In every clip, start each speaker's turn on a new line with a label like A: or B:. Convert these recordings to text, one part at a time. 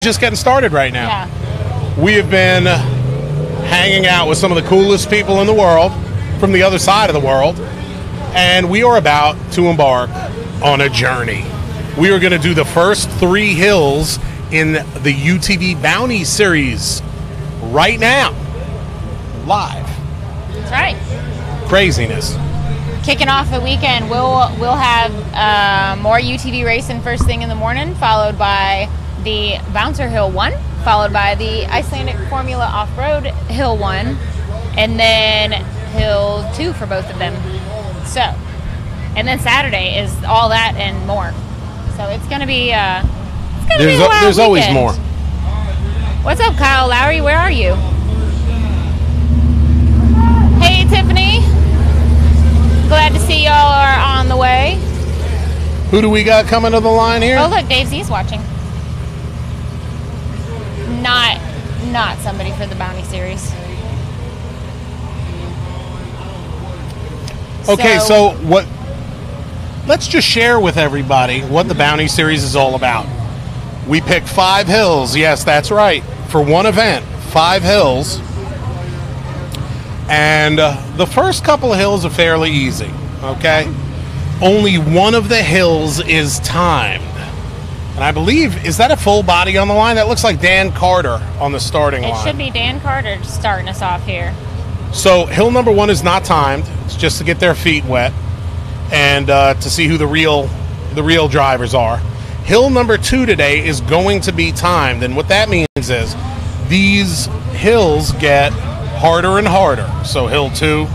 A: just getting started right now.
B: Yeah.
A: We have been hanging out with some of the coolest people in the world from the other side of the world, and we are about to embark on a journey. We are going to do the first 3 hills in the UTV Bounty Series right now, live.
B: That's right.
A: Craziness.
B: Kicking off the weekend, we'll have more UTV racing first thing in the morning, followed by the Bouncer Hill 1, followed by the Icelandic Formula Off-Road Hill 1, and then Hill 2 for both of them. So, and then Saturday is all that and more. So it's going to be a wild
A: There's always
B: weekend.
A: more.
B: What's up, Kyle Lowry? Where are you? Hey, Tiffany. Glad to see y'all are on the way.
A: Who do we got coming to the line here?
B: Oh, look, Dave Z's watching. Not somebody for the Bounty Series.
A: Okay, so what? Let's just share with everybody what the Bounty Series is all about. We pick 5 hills. Yes, that's right. For one event, 5 hills. And the first couple of hills are fairly easy, okay? Only one of the hills is timed. And I believe, is that a full body on the line? That looks like Dan Carter on the starting line.
B: It should be Dan Carter starting us off here.
A: So hill number 1 is not timed. It's just to get their feet wet and to see who the real drivers are. Hill number 2 today is going to be timed, and what that means is these hills get harder and harder. So hill 2,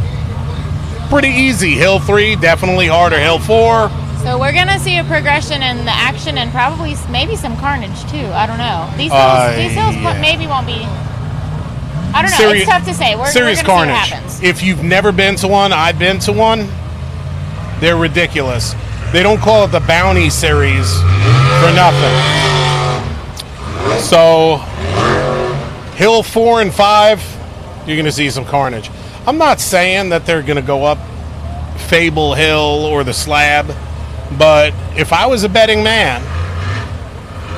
A: pretty easy. Hill 3, definitely harder. Hill 4.
B: So we're going to see a progression in the action and probably maybe some carnage too. I don't know. These hills
A: yeah.
B: maybe won't be. I don't know. It's tough to say. We're
A: serious
B: going to see what
A: carnage.
B: happens.
A: If you've never been to one, I've been to one. They're ridiculous. They don't call it the Bounty Series for nothing. So hill 4 and 5, you're going to see some carnage. I'm not saying that they're going to go up Fable Hill or the Slab, but if I was a betting man,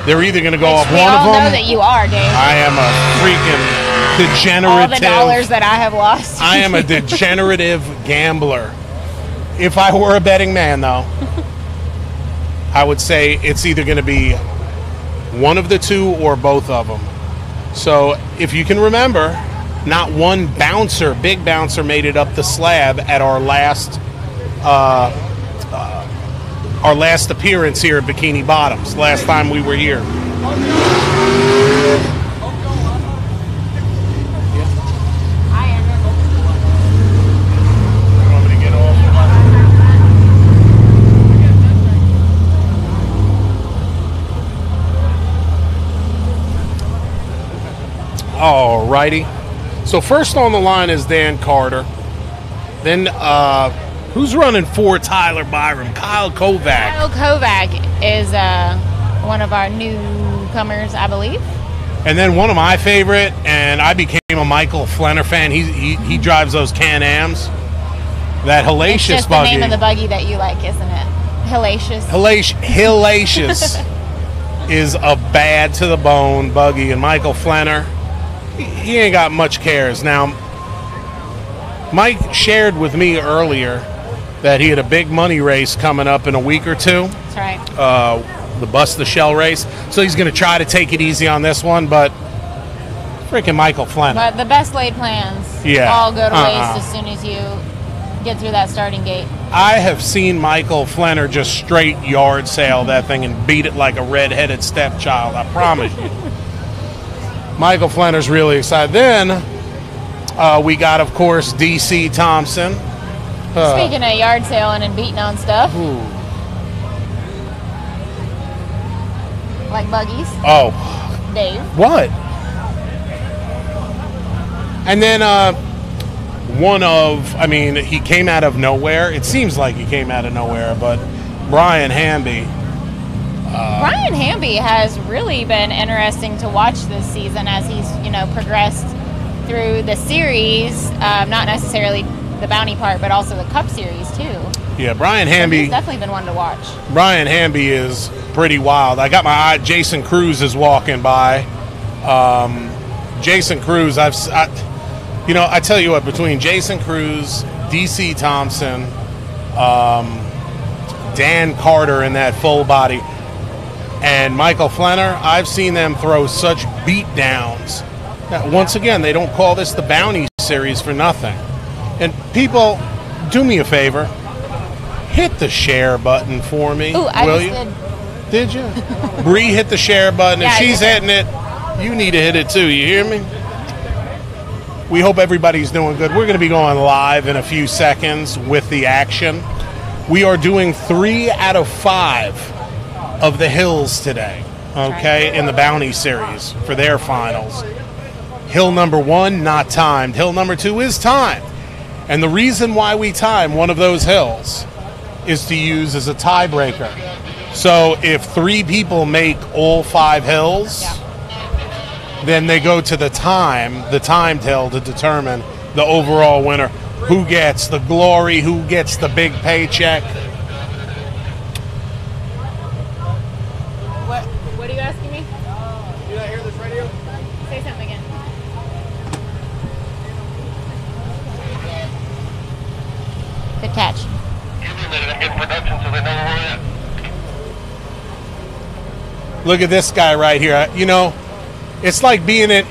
A: they're either going to go up one of them.
B: We all know that you are, Dave.
A: I am a freaking degenerative.
B: All the dollars that I have lost.
A: I am a degenerative gambler. If I were a betting man, though, I would say it's either going to be one of the 2 or both of them. So if you can remember, not one big bouncer made it up the slab at our last appearance here at Bikini Bottoms, last time we were here. Alrighty. So first on the line is Dan Carter. Then who's running for Tyler Byram? Kyle Kovac.
B: Kyle Kovac is one of our newcomers, I believe.
A: And then one of my favorite, and I became a Michael Flenner fan. He drives those Can-Ams. That hellacious
B: it's just
A: buggy.
B: The name of the buggy that you like, isn't it? Hellacious.
A: Hellacious is a bad to the bone buggy, and Michael Flenner, he ain't got much cares. Now, Mike shared with me earlier that he had a big money race coming up in a week or 2.
B: That's right.
A: The Bust the Shell race. So he's going to try to take it easy on this one, but freaking Michael Flenner.
B: But the best laid plans all go to waste as soon as you get through that starting gate.
A: I have seen Michael Flenner just straight yard sale that thing and beat it like a red-headed stepchild, I promise you. Michael Flenner's really excited. Then we got, of course, DC Thompson.
B: Speaking of yard sailing and beating on stuff.
A: Ooh.
B: Like buggies.
A: Oh.
B: Dave.
A: What? And then he came out of nowhere. It seems like he came out of nowhere, but Brian Hamby.
B: Brian Hamby has really been interesting to watch this season as he's, progressed through the series. Not necessarily the bounty part, but also the Cup Series too.
A: Yeah, Brian
B: So
A: Hamby.
B: he's definitely been one to watch.
A: Brian Hamby is pretty wild. I got my eye. Jason Cruz is walking by. Jason Cruz, I tell you what, between Jason Cruz, DC Thompson, Dan Carter in that full body, and Michael Flenner, I've seen them throw such beat downs. Now, once again, they don't call this the Bounty Series for nothing. And people, do me a favor, hit the share button for me.
B: Ooh, I
A: will
B: just
A: you?
B: did.
A: Did you? Bree hit the share button.
B: Yeah,
A: if
B: I
A: she's
B: did.
A: hitting it, you need to hit it too. You hear me? We hope everybody's doing good. We're going to be going live in a few seconds with the action. We are doing 3 out of 5 of the hills today, okay, in the Bounty Series for their finals. Hill number 1, not timed. Hill number 2 is timed. And the reason why we time one of those hills is to use as a tiebreaker. So if 3 people make all 5 hills, then they go to the timed hill to determine the overall winner. Who gets the glory, who gets the big paycheck.
B: What are you asking me?
C: Did I hear this radio?
B: Say something again. Good catch.
A: Look at this guy right here. You know, it's like being in.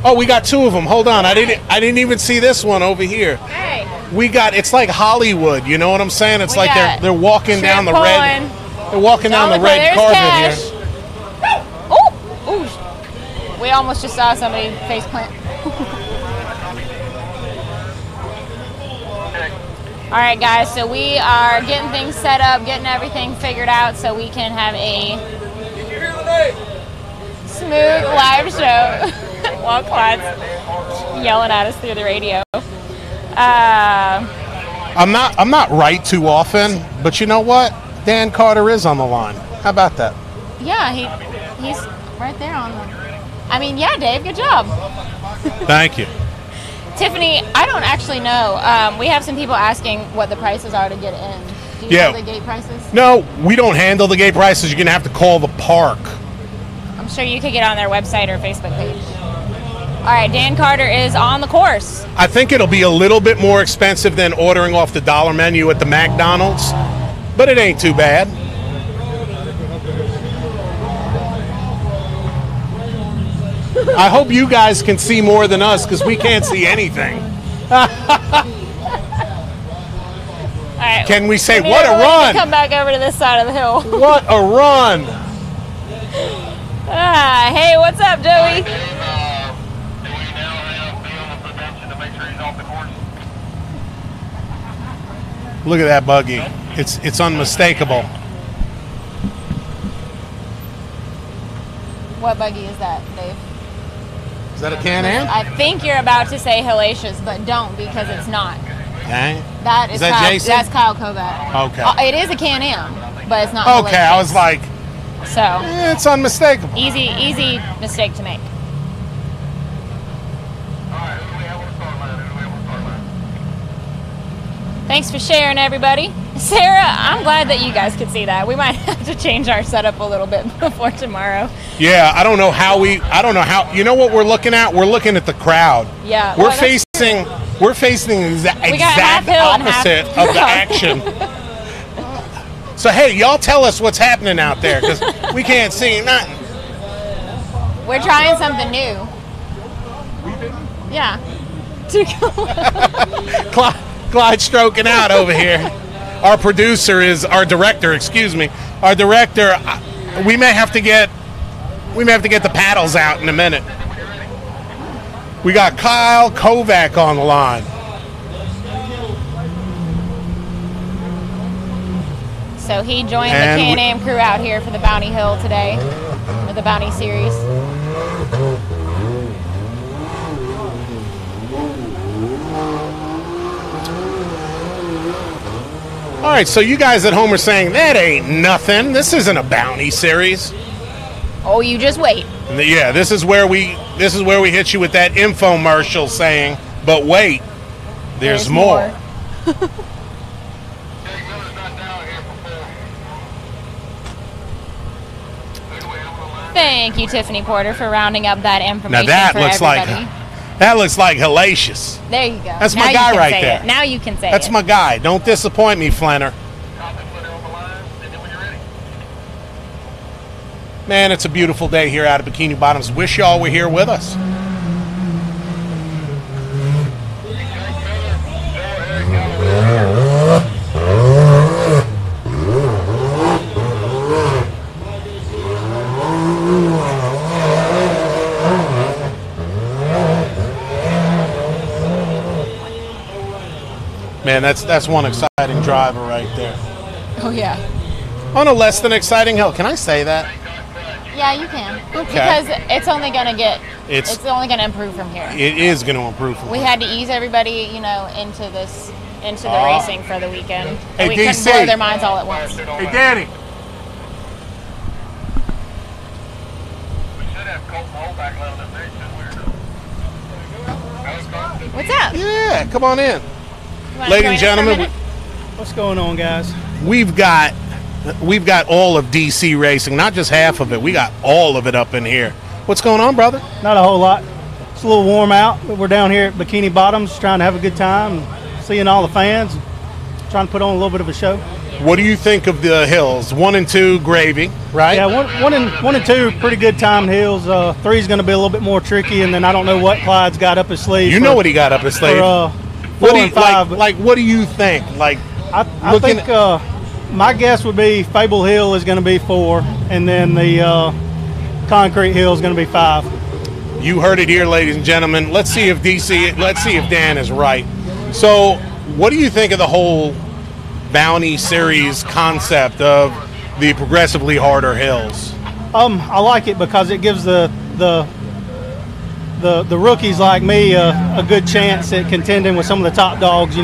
A: Oh, we got 2 of them. Hold on, I didn't even see this one over here.
B: Hey.
A: We got. It's like Hollywood. You know what I'm saying? It's
B: We
A: like
B: got
A: they're walking down the red.
B: pulling.
A: They're walking down the
B: Don't look
A: red
B: where
A: carpet
B: there's
A: here.
B: Ooh. We almost just saw somebody face plant. All right, guys, so we are getting things set up, getting everything figured out so we can have a smooth live show while Clyde's yelling at us through the radio.
A: I'm not right too often, but you know what? Dan Carter is on the line. How about that?
B: Yeah, he's right there on the... I mean, yeah, Dave, good job.
A: Thank you.
B: Tiffany, I don't actually know. We have some people asking what the prices are to get in. Do you
A: Yeah.
B: know the gate prices?
A: No, we don't handle the gate prices. You're going to have to call the park.
B: I'm sure you could get on their website or Facebook page. All right, Dan Carter is on the course.
A: I think it'll be a little bit more expensive than ordering off the dollar menu at the McDonald's, but it ain't too bad. I hope you guys can see more than us because we can't see anything.
B: All right.
A: Can we say,
B: need
A: what a
B: everyone to
A: run?
B: Come back over to this side of the hill.
A: What a run!
B: Hey, what's up, Joey?
A: Look at that buggy. It's unmistakable.
B: What buggy is that, Dave?
A: Is that a Can-Am?
B: I think you're about to say hellacious, but don't because it's not.
A: Okay.
B: That is
A: Is that
B: Kyle,
A: Jason?
B: That's Kyle Kovac.
A: Okay.
B: It is a Can-Am, but it's not
A: Okay, I was like,
B: So,
A: it's unmistakable.
B: easy mistake to make. Thanks for sharing, everybody. Sarah, I'm glad that you guys could see that. We might have to change our setup a little bit before tomorrow.
A: Yeah, I don't know how, you know what we're looking at? We're looking at the crowd.
B: Yeah.
A: We're
B: well,
A: facing the exact
B: half hill and half
A: opposite of the action. So, hey, y'all tell us what's happening out there because we can't see nothing.
B: We're trying something new. Yeah.
A: Clyde stroking out over here. Our director, we may have to get the paddles out in a minute. We got Kyle Kovac on the line.
B: So he joined the Can-Am crew out here for the Bounty Hill today, or the Bounty Series.
A: All right, so you guys at home are saying, that ain't nothing. This isn't a Bounty Series.
B: Oh, you just wait.
A: Yeah, this is where we hit you with that infomercial saying, but wait, there's more.
B: Thank you, Tiffany Porter, for rounding up that information.
A: Now
B: that
A: looks like hellacious.
B: There you go.
A: That's my guy right there.
B: Now you can say it.
A: That's my guy. Don't disappoint me, Flanner. Man, it's a beautiful day here out of Bikini Bottoms. Wish y'all were here with us. Man, that's one exciting driver right there.
B: Oh, yeah.
A: On a less than exciting hill. Can I say that?
B: Yeah, you can.
A: Okay.
B: Because it's only going to improve from here.
A: It is going to improve from
B: We
A: here.
B: had to ease everybody, into the racing for the weekend.
A: Hey,
B: And we couldn't
A: DC.
B: blow their minds all at once.
A: Hey, Danny.
B: What's up?
A: Yeah, come on in.
B: You wanna
A: Ladies
B: join
A: and
B: us for a
A: gentlemen,
B: minute?
D: What's going on, guys?
A: we've got all of DC racing, not just half of it. We got all of it up in here. What's going on, brother?
D: Not a whole lot. It's a little warm out, but we're down here at Bikini Bottoms trying to have a good time, and seeing all the fans, trying to put on a little bit of a show.
A: What do you think of the hills? 1 and 2, gravy, right?
D: Yeah, one and two, pretty good timed hills. Three's going to be a little bit more tricky, and then I don't know what Clyde's got up his sleeve.
A: You know what he got up his sleeve.
D: For,
A: What
D: 4
A: do
D: and
A: you,
D: 5.
A: like, what do you think? Like,
D: I
A: looking
D: think my guess would be Fable Hill is going to be 4, and then the Concrete Hill is going to be 5.
A: you heard it here, ladies and gentlemen. Let's see if Dan is right. So, what do you think of the whole Bounty Series concept of the progressively harder hills?
D: I like it because it gives the rookies like me a good chance at contending with some of the top dogs.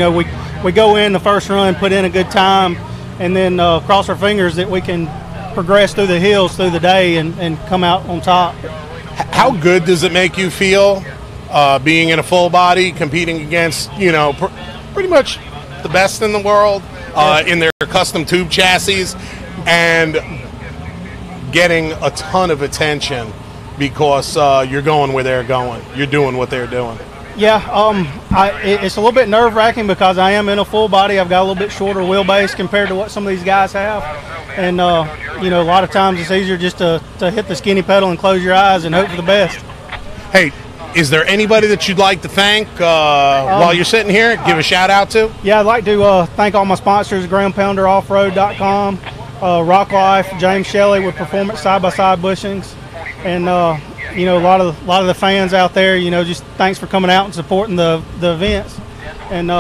D: We go in the first run, put in a good time, and then cross our fingers that we can progress through the hills through the day and come out on top.
A: How good does it make you feel being in a full body, competing against, pretty much the best in the world in their custom tube chassis, and getting a ton of attention because you're going where they're going. You're doing what they're doing.
D: Yeah, it's a little bit nerve-wracking because I am in a full body. I've got a little bit shorter wheelbase compared to what some of these guys have. And, a lot of times it's easier just to hit the skinny pedal and close your eyes and hope for the best.
A: Hey, is there anybody that you'd like to thank while you're sitting here? Give a shout-out to?
D: Yeah, I'd like to thank all my sponsors, groundpounderoffroad.com, Rock Life, James Shelley with Performance Side-by-Side Bushings, and a lot of the fans out there. Just thanks for coming out and supporting the events. And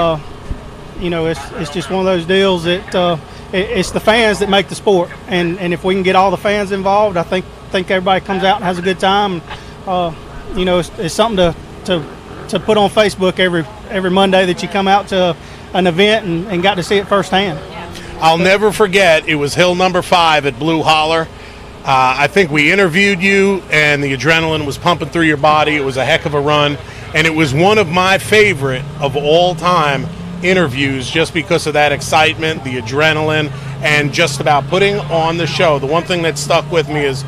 D: it's just one of those deals that it's the fans that make the sport. And if we can get all the fans involved, I think everybody comes out and has a good time. It's something to put on Facebook every Monday that you come out to an event and got to see it firsthand.
A: I'll never forget, it was hill number 5 at Blue Holler. I think we interviewed you, and the adrenaline was pumping through your body. It was a heck of a run, and it was one of my favorite of all time interviews just because of that excitement, the adrenaline, and just about putting on the show. The one thing that stuck with me is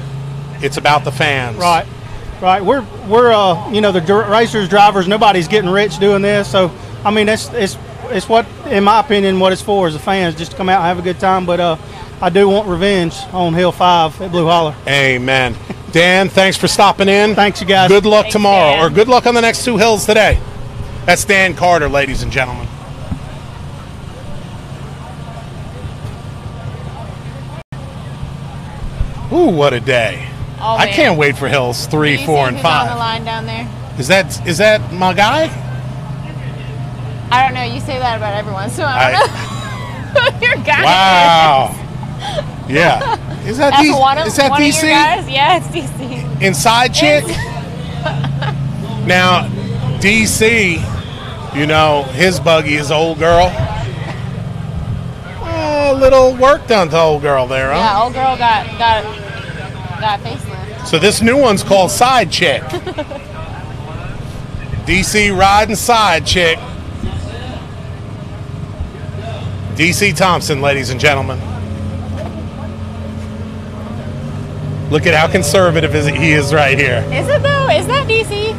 A: it's about the fans.
D: Right. We're the racers, drivers. Nobody's getting rich doing this. So I mean, it's what, in my opinion, what it's for is the fans, just to come out and have a good time. But I do want revenge on Hill 5 at Blue Holler.
A: Amen. Dan, thanks for stopping in.
D: Thanks, you guys.
A: Good luck
B: Thanks,
A: tomorrow,
B: Dan.
A: or good luck on the next 2 hills today. That's Dan Carter, ladies and gentlemen. Ooh, what a day.
B: Oh,
A: I
B: man.
A: can't wait for hills 3,
B: Do you
A: 4,
B: see
A: and
B: who's on the
A: 5.
B: line down there?
A: Is that my guy?
B: I don't know. You say that about everyone, so I don't know who your guy
A: Wow. Yeah. Is that
B: That's
A: DC?
B: one of
A: Is that
B: one
A: DC?
B: of your guys? Yeah, it's DC.
A: Inside chick? Now, DC, his buggy is old girl. A little work done to old girl there, huh?
B: Yeah, old girl got facelift.
A: So this new one's called Side Chick. DC riding Side Chick. DC Thompson, ladies and gentlemen. Look at how conservative he is right here.
B: Is it though? Is that DC?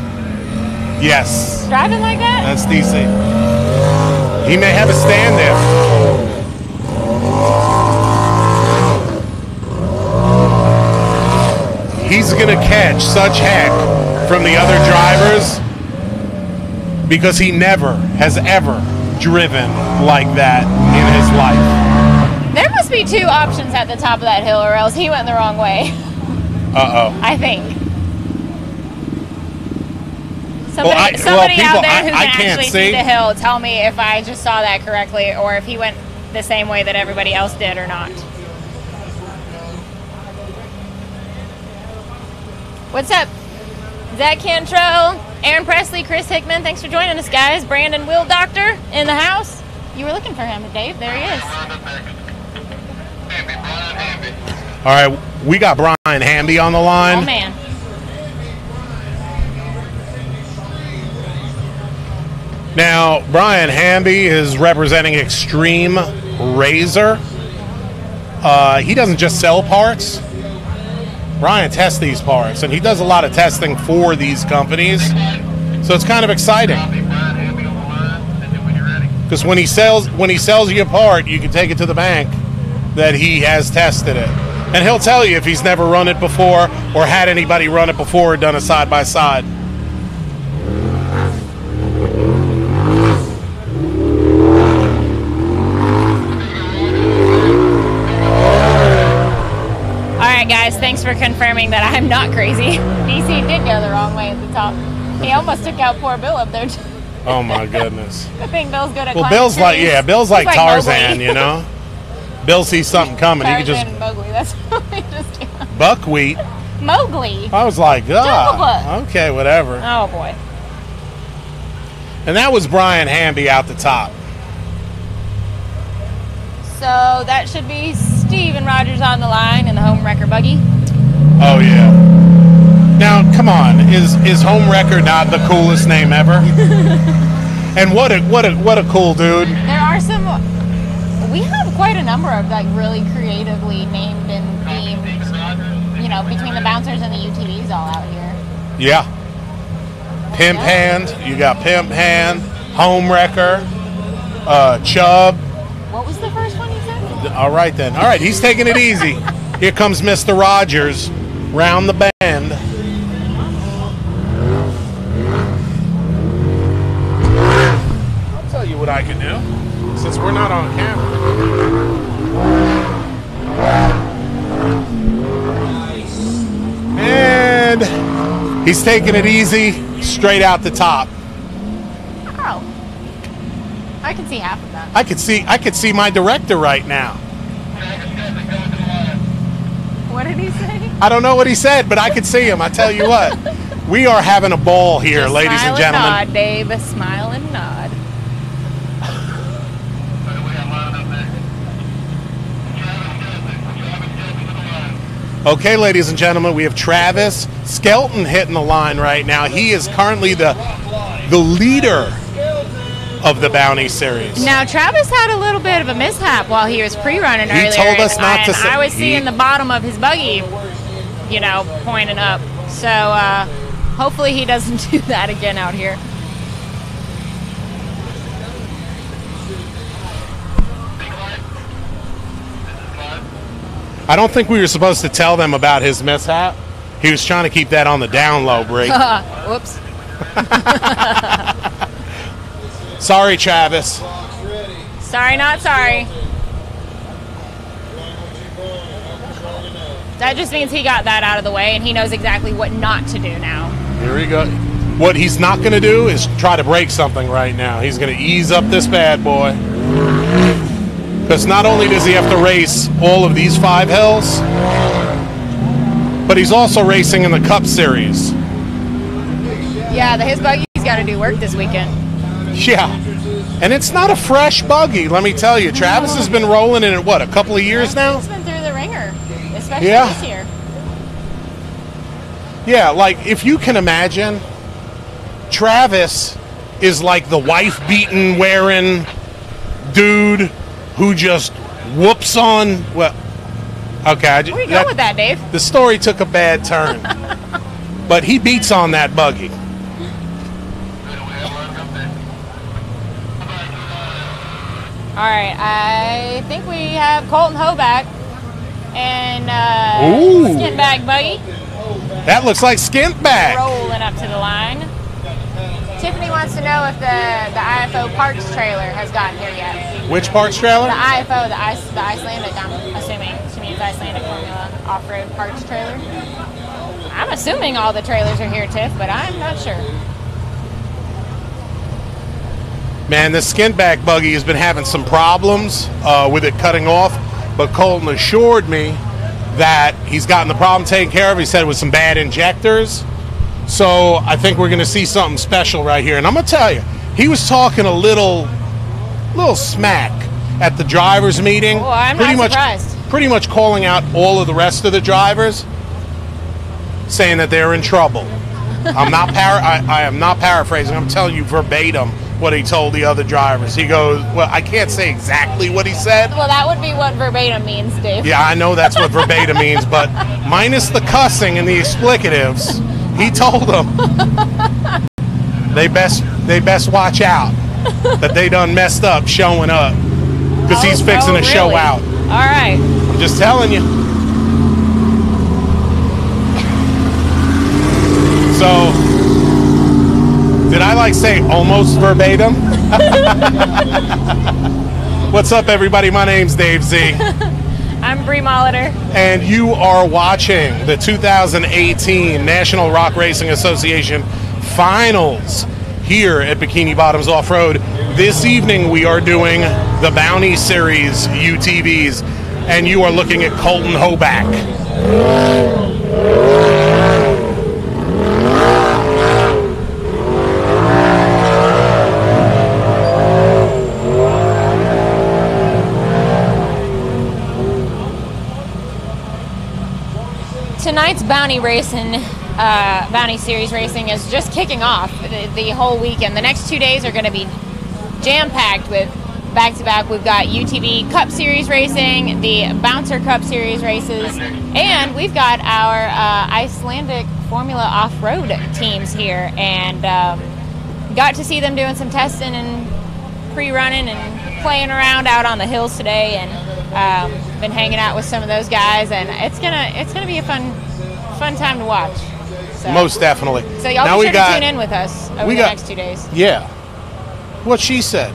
A: Yes.
B: Driving like that?
A: That's DC. He may have a stand there. He's going to catch such heck from the other drivers because he never has ever driven like that in his life.
B: There must be two options at the top of that hill, or else he went the wrong way.
A: Uh-oh.
B: I think.
A: Well,
B: Somebody
A: people,
B: out there who
A: I
B: can
A: can't
B: actually see the hill, tell me if I just saw that correctly, or if he went the same way that everybody else did or not. What's up? Zach Cantrell, Aaron Presley, Chris Hickman, thanks for joining us, guys. Brandon Will Doctor in the house. You were looking for him, Dave. There he is.
A: All right, we got Brian Hamby on the line.
B: Oh, man.
A: Now, Brian Hamby is representing Extreme Razor. He doesn't just sell parts. Brian tests these parts, and he does a lot of testing for these companies. So it's kind of exciting. Because when he sells you a part, you can take it to the bank that he has tested it. And he'll tell you if he's never run it before or had anybody run it before or done a side-by-side.
B: Alright guys, thanks for confirming that I'm not crazy. DC did go the wrong way at the top. He almost took out poor Bill up there.
A: Oh my goodness.
B: I think Bill's good at
A: Well,
B: climbing
A: Bill's like,
B: trees.
A: yeah, Bill's like
B: He's
A: Tarzan,
B: Mowgli.
A: you know? Bill sees something coming. He can
B: Tarzan
A: just
B: and Mowgli, that's what we just do.
A: buckwheat.
B: Mowgli.
A: I was like,
B: Jungle
A: ah,
B: Book.
A: okay, whatever.
B: Oh boy.
A: And that was Brian Hamby out the top.
B: So that should be Steven Rogers on the line in the home wrecker buggy.
A: Oh yeah. Now, come on, is Home Wrecker not the coolest name ever? And what a cool dude.
B: There are some. We have quite a number of like really creatively named and themed. You know, between the bouncers and the UTVs all out here.
A: Yeah. Pimp Hand, you got Pimp Hand, Home Wrecker, Chubb.
B: What was the first one you said?
A: All right then. All right, he's taking it easy. Here comes Mr. Rogers round the bend. I'll tell you what I can do, since we're not on camera. And he's taking it easy, straight out the top.
B: Oh, I can see half of that.
A: I could see my director right now.
B: What did he say?
A: I don't know what he said, but I could see him. I tell you what, we are having a ball here,
B: Just
A: ladies and
B: smile
A: gentlemen.
B: And nod, Dave. Smile and nod.
A: Okay, ladies and gentlemen, we have Travis Skelton hitting the line right now. He is currently the leader of the Bounty Series.
B: Now, Travis had a little bit of a mishap while he was pre-running earlier.
A: told us not to say-
B: I was seeing the bottom of his buggy, you know, pointing up. So hopefully he doesn't do that again out here.
A: I don't think we were supposed to tell them about his mishap. He was trying to keep that on the down low, Bree.
B: Whoops.
A: Sorry, Travis.
B: Sorry, not sorry. That just means he got that out of the way and he knows exactly what not to do now.
A: Here we go. What he's not going to do is try to break something right now. He's going to ease up this bad boy. Because not only does he have to race all of these 5 hills, but he's also racing in the Cup Series.
B: Yeah, his buggy's got to do work this weekend.
A: Yeah. And it's not a fresh buggy, let me tell you. Travis has been rolling in it, what, a couple of years now?
B: He's been through the ringer, especially
A: Yeah.
B: this year.
A: Yeah, like if you can imagine, Travis is like the wife-beaten wearing dude who just whoops on. Well, okay.
B: Where you going with that, Dave?
A: The story took a bad turn, but he beats on that buggy.
B: All right, I think we have Colton Hoback and
A: Ooh.
B: Skin Bag Buggy
A: That looks like skint bag.
B: rolling up to the line. Tiffany wants to know if the IFO parts trailer has gotten here yet.
A: Which parts trailer?
B: The IFO, the Icelandic, I'm assuming. She means Icelandic Formula Off-Road Parts Trailer. I'm assuming all the trailers are here, Tiff, but I'm not sure.
A: Man, this skint bag buggy has been having some problems with it cutting off, but Colton assured me that he's gotten the problem taken care of. He said it was some bad injectors. So I think we're going to see something special right here. And I'm going to tell you, he was talking a little smack at the drivers' meeting.
B: Oh, I'm not surprised.
A: Pretty much calling out all of the rest of the drivers, saying that they're in trouble. I am not paraphrasing. I'm telling you verbatim what he told the other drivers. He goes, well, I can't say exactly what he said.
B: Well, that would be what verbatim means, Dave.
A: Yeah, I know that's what verbatim means, but minus the cussing and the explicatives, he told them they best watch out that they done messed up showing up because he's fixing to show
B: really?
A: out.
B: All right.
A: I'm just telling you. So, did I say almost verbatim? What's up, everybody? My name's Dave Z.
B: I'm Bree Molitor.
A: And you are watching the 2018 National Rock Racing Association Finals here at Bikini Bottoms Off-Road. This evening we are doing the Bounty Series UTVs, and you are looking at Colton Hoback.
B: Tonight's Bounty Series racing is just kicking off the whole weekend. The next 2 days are going to be jam-packed with back-to-back. We've got UTV Cup Series racing, the Bouncer Cup Series races, and we've got our Icelandic Formula Off-Road teams here, and got to see them doing some testing and pre-running and playing around out on the hills today, and been hanging out with some of those guys, and it's gonna be a fun time to watch. So,
A: most definitely.
B: So y'all be sure to tune in with us over the next 2 days.
A: Yeah. What she said.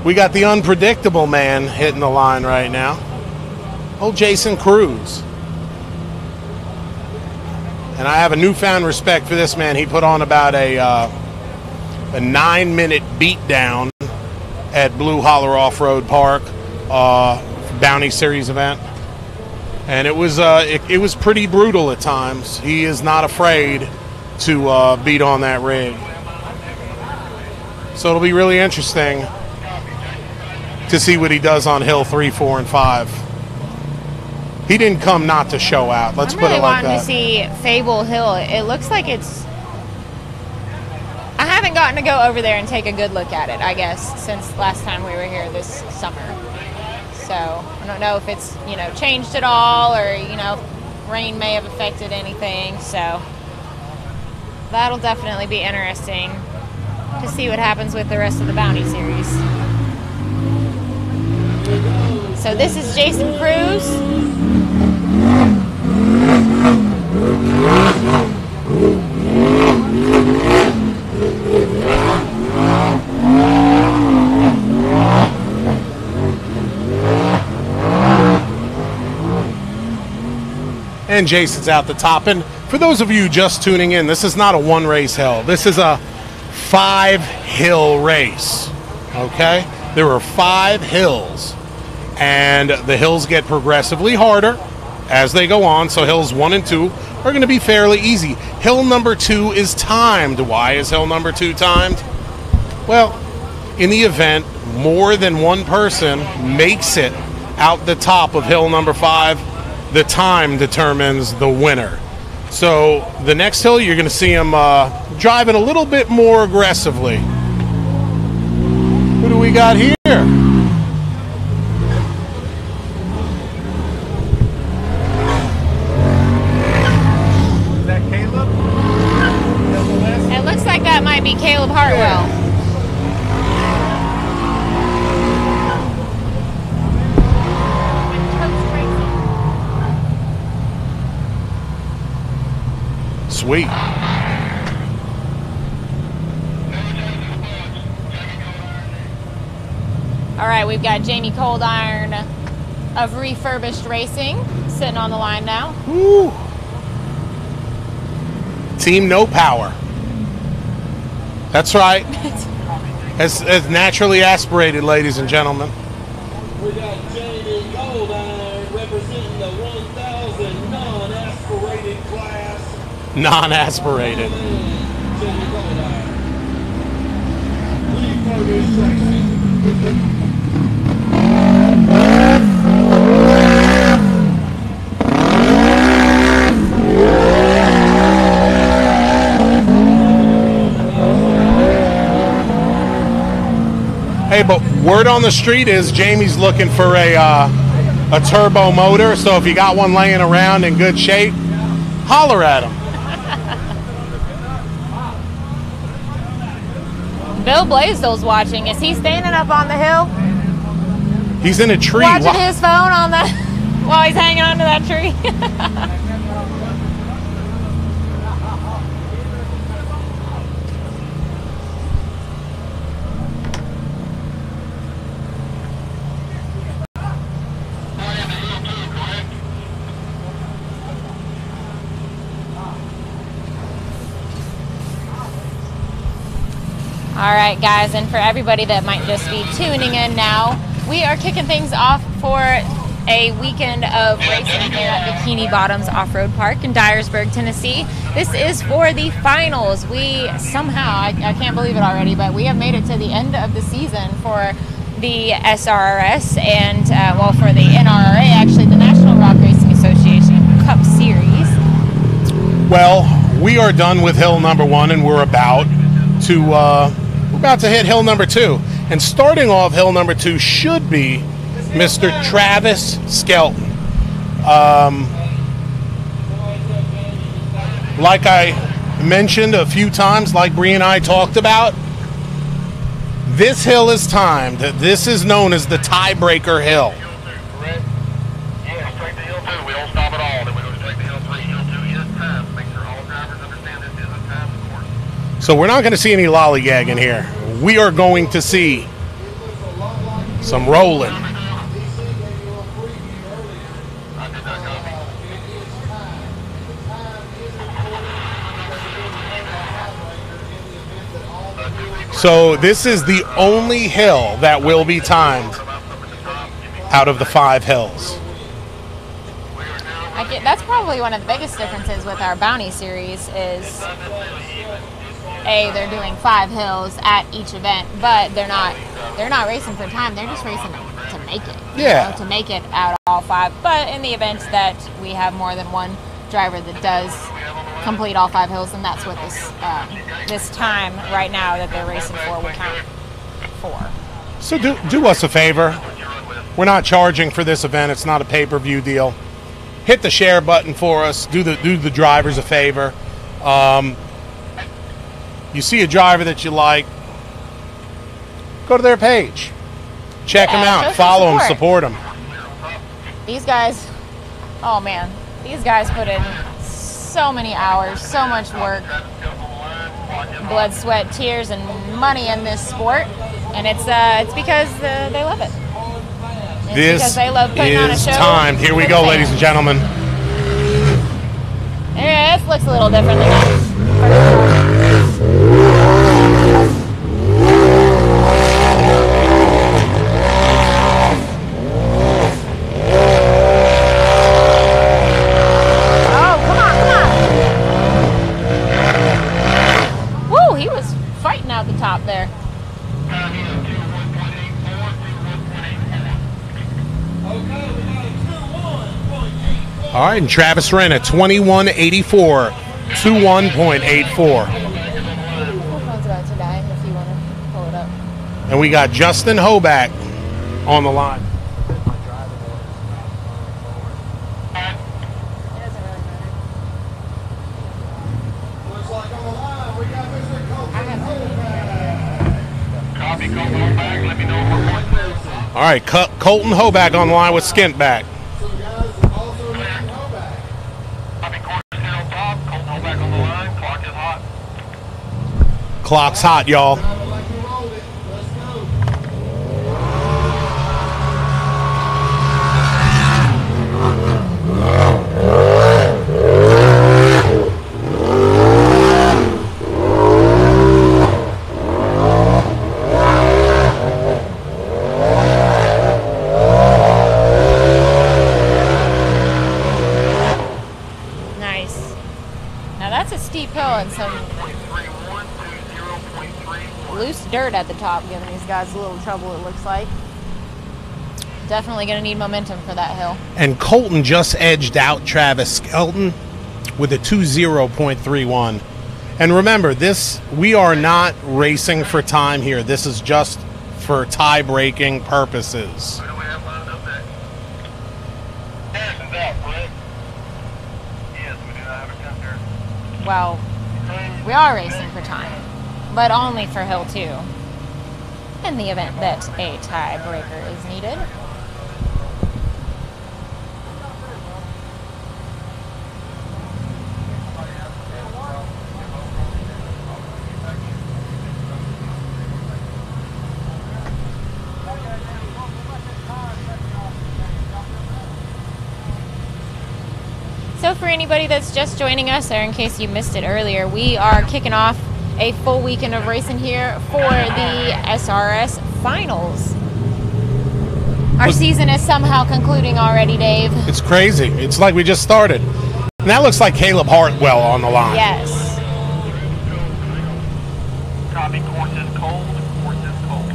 A: We got the unpredictable man hitting the line right now. Old Jason Cruz. And I have a newfound respect for this man. He put on about a 9-minute beatdown at Blue Holler Off-Road Park, Bounty Series event. And it was pretty brutal at times. He is not afraid to beat on that rig. So it'll be really interesting to see what he does on Hill 3, 4, and 5. He didn't come not to show out. Let's put it like that.
B: I'm really wanting to see Fable Hill. It looks like it's... I haven't gotten to go over there and take a good look at it, I guess, since last time we were here this summer. So I don't know if it's, changed at all, or, rain may have affected anything. So that'll definitely be interesting to see what happens with the rest of the Bounty Series. So this is Jason Cruz.
A: And Jason's out the top. And for those of you just tuning in, this is not a one-race hill. This is a 5-hill race, okay? There are 5 hills, and the hills get progressively harder as they go on, so hills 1 and 2 are going to be fairly easy. Hill number 2 is timed. Why is hill number 2 timed? Well, in the event more than one person makes it out the top of hill number 5, the time determines the winner. So the next hill, you're going to see him driving a little bit more aggressively. Who do we got here?
C: Is that Caleb?
B: It looks like that might be Caleb Hartwell.
A: Sweet.
B: All right, we've got Jamie Coldiron of Refurbished Racing sitting on the line now.
A: Woo. Team No Power. That's right. As naturally aspirated, ladies and gentlemen.
E: We got Jamie Coldiron representing the 1,000 non-aspirated class.
A: Non-aspirated.
E: Jamie Coldiron. Refurbished Racing.
A: Hey, but word on the street is Jamie's looking for a turbo motor, so if you got one laying around in good shape, holler at him.
B: Bill Blaisdell's watching. Is he standing up on the hill?
A: He's in a tree.
B: Watching his phone on the while he's hanging onto that tree. All right, guys, and for everybody that might just be tuning in now, we are kicking things off for a weekend of racing here at Bikini Bottoms Off-Road Park in Dyersburg, Tennessee. This is for the finals. We somehow, I can't believe it already, but we have made it to the end of the season for the SRRS and, well, for the NRRA, actually, the National Rock Racing Association Cup Series.
A: Well, we are done with hill number 1, and we're about to hit hill number 2. And starting off hill number 2 should be Mr. Travis Skelton. Like I mentioned a few times, like Bree and I talked about, this hill is timed. This is known as the tiebreaker hill.
C: Correct? Yeah, straight to hill 2. We don't stop at all. Then we go straight to hill 3. Hill 2 is timed. Make sure all drivers understand this is a timed course.
A: So we're not going to see any lollygagging here. We are going to see some rolling. So this is the only hill that will be timed out of the 5 hills.
B: That's probably one of the biggest differences with our Bounty Series is, they're doing 5 hills at each event, but they're not racing for time. They're just racing to make it.
A: Yeah.
B: You know, to make it out of all 5. But in the event that we have more than one driver that does complete all 5 hills, and that's what this time right now that they're racing for will count for.
A: So do us a favor. We're not charging for this event. It's not a pay-per-view deal. Hit the share button for us. Do the drivers a favor. You see a driver that you like, go to their page. Check them out. Follow them. Support them.
B: These guys, oh man, these guys put in so many hours, so much work, blood, sweat, tears, and money in this sport, and it's because they love it. It's because they love putting on a show.
A: Timed. Here we go, ladies and gentlemen.
B: Yeah, this looks a little different than that. Top there.
A: All All right, and Travis ran a 21.84, 21.84.
B: Phone's about to die if you want to pull it up.
A: And we got Justin Hoback on the line.
B: It doesn't really matter.
E: Looks like on the line we got Mr. Colton
B: I have
C: Copy, Colton Hoback. Let me know what point.
A: All right, Colton Hoback on the line with Skintback.
E: Some guys also Mr. Novak.
C: Copy, course is on top. Colton Hoback on the line. Clock is hot.
A: Clock's hot, y'all.
E: Driver like you rolled it. Let's go.
B: Nice. Now that's a steep hill and some
C: 0.31, 20.31.
B: loose dirt at the top, giving these guys a little trouble, it looks like. Definitely going to need momentum for that hill.
A: And Colton just edged out Travis Skelton with a 20.31. And remember, we are not racing for time here. This is just for tie-breaking purposes.
C: Who do we have lined up next? Harrison's out, correct? Yes, we do not have a counter.
B: Well, we are racing for time, but only for hill 2. In the event that a tiebreaker is needed. So for anybody that's just joining us, or in case you missed it earlier, we are kicking off a full weekend of racing here for the SRS Finals. Our season is somehow concluding already, Dave.
A: It's crazy. It's like we just started. And that looks like Caleb Hartwell on the line.
B: Yes.
C: Copy, course is cold. Course is cold.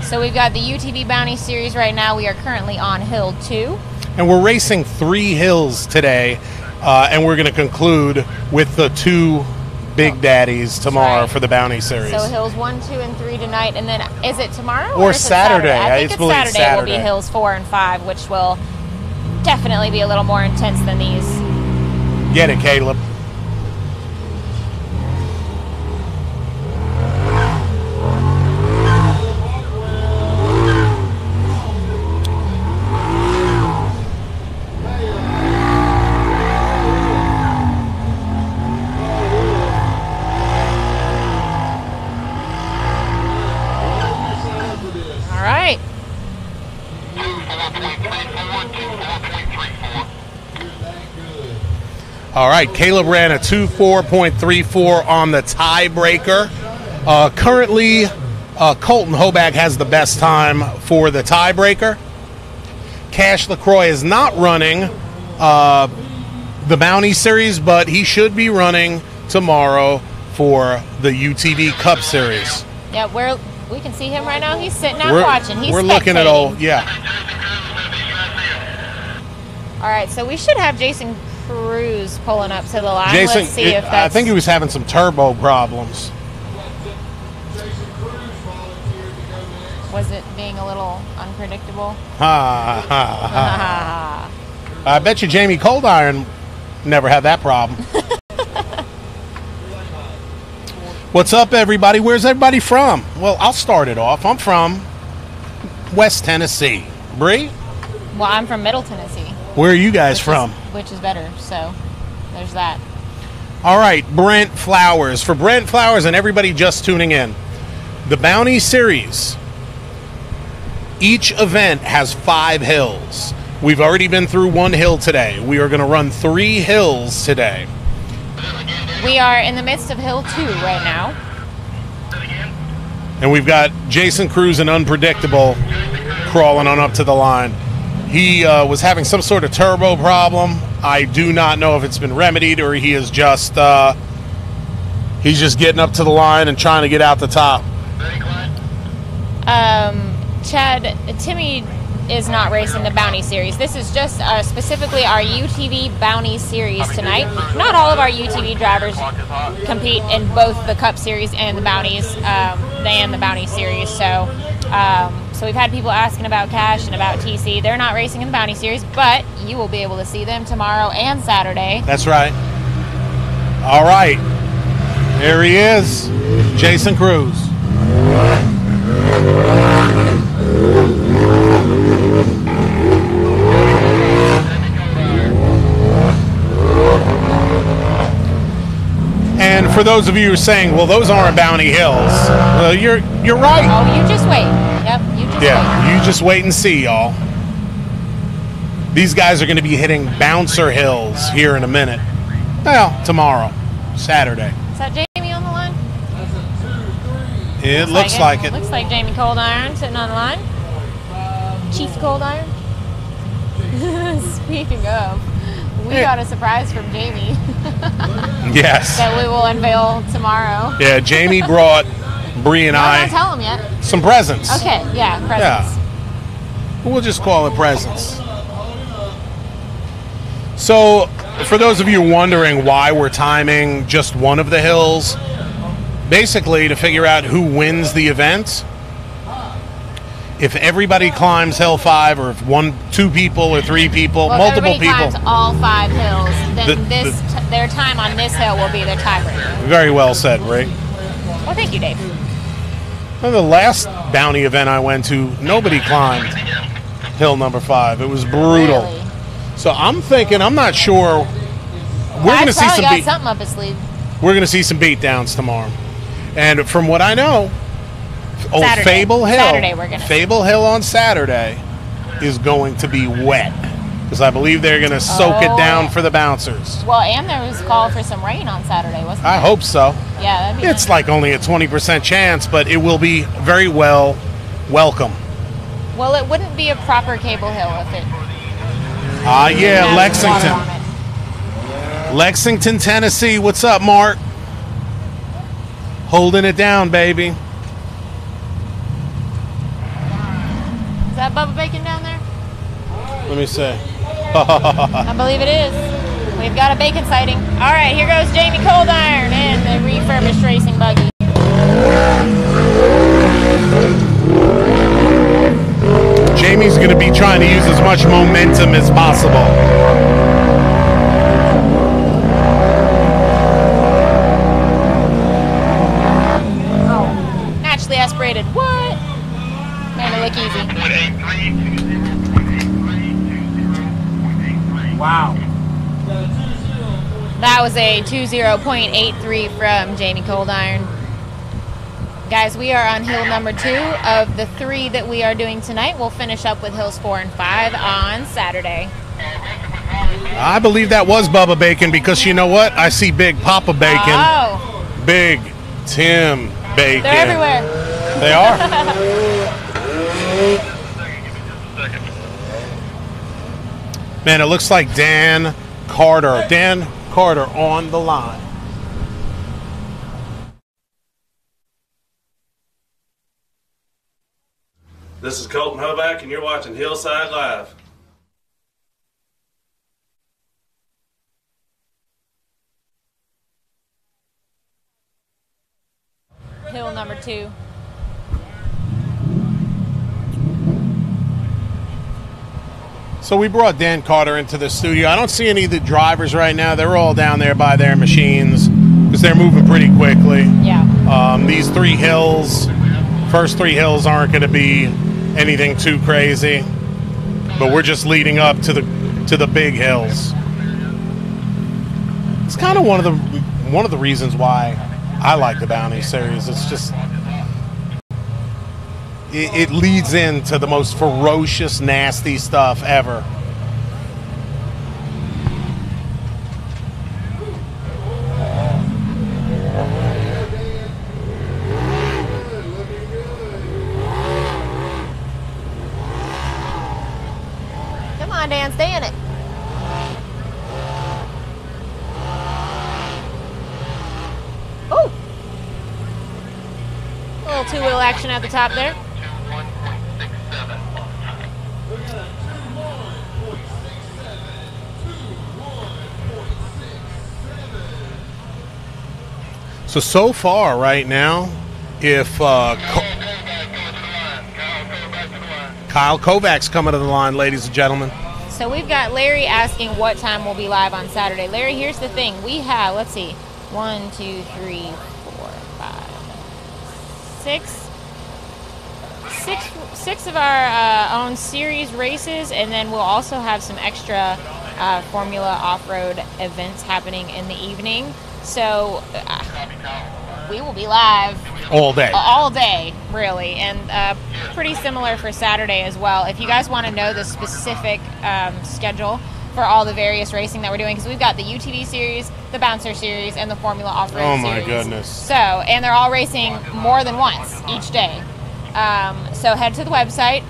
B: So we've got the UTV Bounty Series right now. We are currently on Hill 2.
A: And we're racing 3 hills today, and we're going to conclude with the 2 Big Daddies tomorrow
B: right.
A: for the Bounty Series.
B: So Hills 1, 2, and 3 tonight, and then is it tomorrow?
A: Or
B: is it
A: Saturday.
B: I think
A: I
B: it's
A: believe
B: Saturday will be
A: Saturday.
B: Hills 4 and 5, which will definitely be a little more intense than these.
A: Get it, Caleb.
B: All right.
C: 24.34.
A: All right, Caleb ran a 24.34 on the tiebreaker. Currently, Colton Hoback has the best time for the tiebreaker. Cash LaCroix is not running the Bounty Series, but he should be running tomorrow for the UTV Cup Series.
B: Yeah, we can see him right now. He's sitting out watching. He's
A: we're looking at
B: spectating.
A: yeah.
B: All right, so we should have Jason Cruz pulling up to the line.
A: Jason,
B: Let's see if that's...
A: I think he was having some turbo problems.
E: Jason Cruz volunteered to go next.
B: Was it being a little unpredictable?
A: Ha, ha, ha. I bet you Jamie Coldiron never had that problem. What's up, everybody? Where's everybody from? Well, I'll start it off. I'm from West Tennessee. Bree,
B: Well, I'm from Middle Tennessee.
A: where are you guys from?
B: Which is better, so there's that.
A: All right, Brent Flowers. For Brent Flowers and everybody just tuning in, the Bounty Series, each event has 5 hills. We've already been through 1 hill today. We are going to run 3 hills today.
B: We are in the midst of Hill 2 right now.
A: And we've got Jason Cruz and Unpredictable crawling on up to the line. He was having some sort of turbo problem. I do not know if it's been remedied or he is just he's just getting up to the line and trying to get out the top.
B: Chad, Timmy is not racing the Bounty Series. This is just specifically our UTV Bounty Series tonight. Not all of our UTV drivers compete in both the Cup Series and the Bounties, and the Bounty Series. So, so we've had people asking about Cash and about TC. They're not racing in the Bounty Series, but you will be able to see them tomorrow and Saturday.
A: That's right. All right. Here he is, Jason Cruz. And for those of you who are saying, well, those aren't Bounty Hills, well, you're right.
B: Oh, you just wait. Yep, you just wait.
A: Yeah, you just wait and see, y'all. These guys are going to be hitting Bouncer Hills here in a minute. Well, tomorrow, Saturday.
B: Is that Jamie on the line?
A: It looks like it.
B: Looks like Jamie Cold Iron sitting on the line. Chief Cold Iron. Speaking of, we got a surprise from Jamie.
A: Yes.
B: That we will unveil tomorrow.
A: Yeah, Jamie brought Bree and I
B: Don't tell him yet.
A: some presents.
B: Okay, yeah, presents.
A: Yeah. We'll just call it presents. So, for those of you wondering why we're timing just one of the hills, basically to figure out who wins the event. If everybody climbs Hill 5, or if 2 people or 3 people,
B: Well,
A: multiple
B: if everybody
A: people.
B: climbs all 5 hills, then their time on this hill will be their tiebreaker.
A: Very well said, Ray.
B: Well, thank you, Dave.
A: Well, the last bounty event I went to, nobody climbed hill number 5. It was brutal.
B: Really?
A: So I'm thinking, I'm not sure. We're going to see some
B: got something up his sleeve.
A: We're going to see some beatdowns tomorrow. And from what I know,
B: Saturday.
A: Fable Hill.
B: Saturday we're gonna
A: Fable Hill on Saturday is going to be wet, because I believe they're going to soak it down for the bouncers.
B: Well, and there was a call for some rain on Saturday, wasn't there?
A: I hope so.
B: Yeah, that'd be
A: It's
B: nice.
A: like only a 20% chance, but it will be very well welcome.
B: Well, it wouldn't be a proper cable hill if it.
A: Yeah,
B: had
A: Lexington.
B: water on it.
A: Lexington, Tennessee. What's up, Mark? Holding it down, baby.
B: Is that Bubba Bacon down there?
A: Let me see.
B: I believe it is. We've got a bacon sighting. All right, here goes Jamie Cold Iron and the refurbished racing buggy.
A: Jamie's going to be trying to use as much momentum as possible.
B: Naturally aspirated. What? Made it look easy.
A: Wow.
B: That was a 20.83 from Jamie Cold Iron. Guys, we are on hill number 2 of the 3 that we are doing tonight. We'll finish up with hills 4 and 5 on Saturday.
A: I believe that was Bubba Bacon, because you know what? I see Big Papa Bacon.
B: Oh,
A: Big Tim Bacon.
B: they're everywhere.
A: They are. Man, it looks like Dan Carter. Dan Carter on the line.
F: This is Colton Hoback, and you're watching Hillside Live.
B: Hill number 2.
A: So we brought Dan Carter into the studio. I don't see any of the drivers right now. They're all down there by their machines because they're moving pretty quickly.
B: Yeah.
A: These 3 hills, first 3 hills aren't going to be anything too crazy, but we're just leading up to the big hills. It's kind of one of the reasons why I like the Bounty Series. It's just it leads into the most ferocious, nasty stuff ever.
B: Come on, Dan, stay in it. Oh! A little 2-wheel action at the top there.
A: So far right now, if Kyle Kovac's coming to the line, ladies and gentlemen.
B: So we've got Larry asking what time we'll be live on Saturday. Larry, here's the thing. We have, let's see, 1, 2, 3, 4, 5, 6 of our own series races, and then we'll also have some extra Formula off-road events happening in the evening. So we will be live
A: all day,
B: really, and pretty similar for Saturday as well. If you guys want to know the specific schedule for all the various racing that we're doing, because we've got the UTV series, the Bouncer series, and the Formula off-road series.
A: Oh my goodness.
B: So, and they're all racing more than once each day. So head to the website,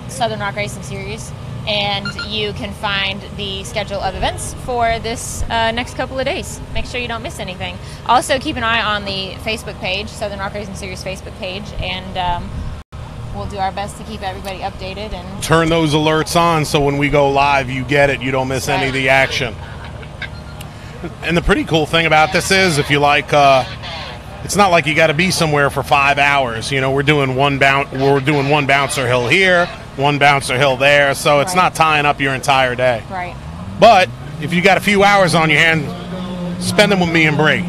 B: Southern Rock Racing Series, and you can find the schedule of events for this next couple of days. Make sure you don't miss anything. Also, keep an eye on the Facebook page, Southern Rock Racing Series Facebook page, and we'll do our best to keep everybody updated. And
A: turn those alerts on so when we go live, you get it. You don't miss any of the action. And the pretty cool thing about this is, if you like, it's not like you got to be somewhere for 5 hours. You know, we're doing one bouncer hill here, one bouncer hill there, so it's not tying up your entire day.
B: Right.
A: But if you got a few hours on your hand, spend them with me and Bree.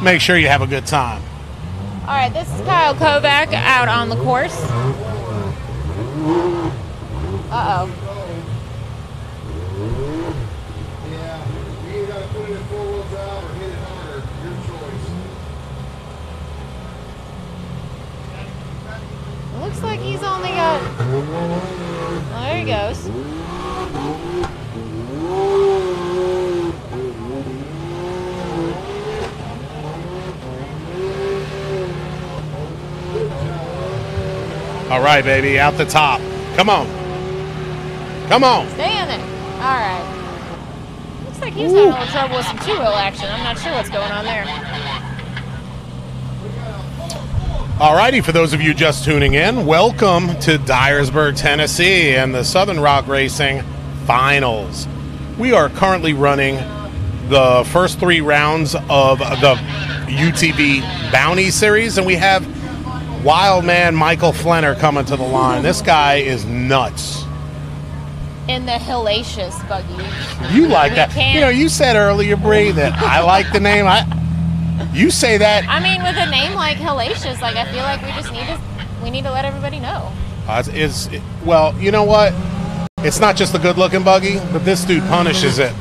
A: Make sure you have a good time.
B: All right, this is Kyle Kovac out on the course. Uh-oh.
E: Yeah, you either gotta put it in four-wheel drive or hit it harder. Your choice.
B: It looks like he's only got... Oh, there he goes.
A: All right, baby, out the top. Come on. Come on.
B: Stay in it. All right. Looks like he's having a little trouble with some two-wheel action. I'm not sure what's going on there.
A: All righty, for those of you just tuning in, welcome to Dyersburg, Tennessee, and the Southern Rock Racing Finals. We are currently running the first 3 rounds of the UTV Bounty Series, and we have Wild Man Michael Flenner coming to the line. This guy is nuts.
B: In the hellacious buggy.
A: You like that? You know, you said earlier, Bree, that I like the name. You say that.
B: I mean, with a name like hellacious, like I feel like we need to let everybody know.
A: Well, you know what? It's not just a good-looking buggy, but this dude punishes it.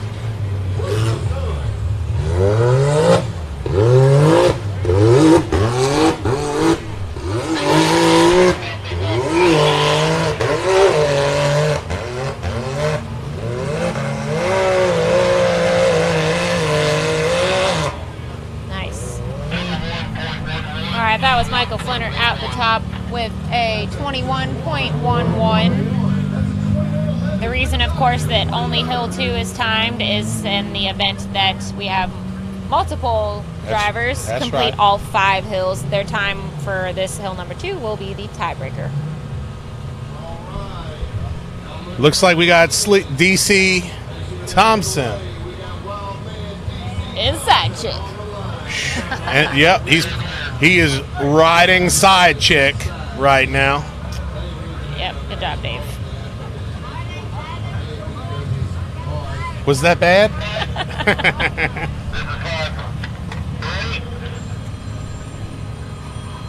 B: That was Michael Flenner out the top with a 21.11. The reason, of course, that only Hill 2 is timed is in the event that we have multiple drivers complete all 5 hills. Their time for this hill number 2 will be the tiebreaker.
A: Looks like we got DC Thompson.
B: Inside chick.
A: And, yep, he is riding side chick right now.
B: Yep, good job, Dave.
A: Was that bad?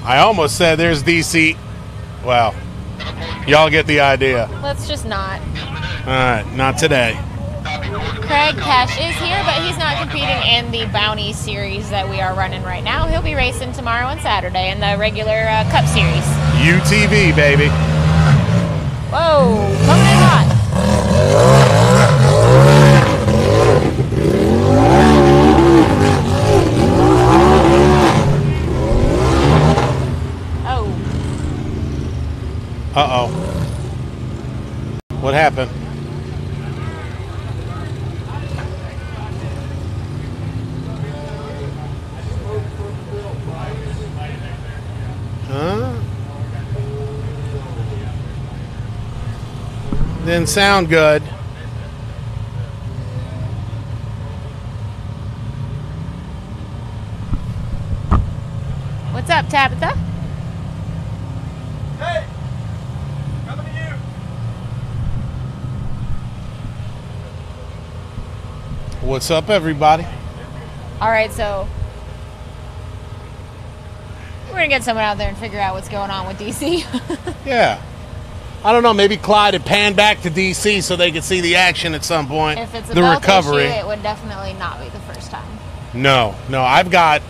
A: I almost said there's DC. Well, y'all get the idea.
B: Let's just not.
A: All right, not today.
B: Craig Cash is here, but he's not competing in the Bounty Series that we are running right now. He'll be racing tomorrow and Saturday in the regular Cup Series.
A: UTV, baby.
B: Whoa, coming in hot. Oh.
A: Uh-oh. What happened? Huh? Didn't sound good.
B: up, Tabitha?
E: Hey, coming to you.
A: What's up, everybody?
B: All right, so we're going to get someone out there and figure out what's going on with DC.
A: Yeah. I don't know. Maybe Clyde had panned back to D.C. so they could see the action at some point.
B: If it's a
A: the
B: belt
A: recovery.
B: issue, it would definitely not be the first time.
A: No. I've got.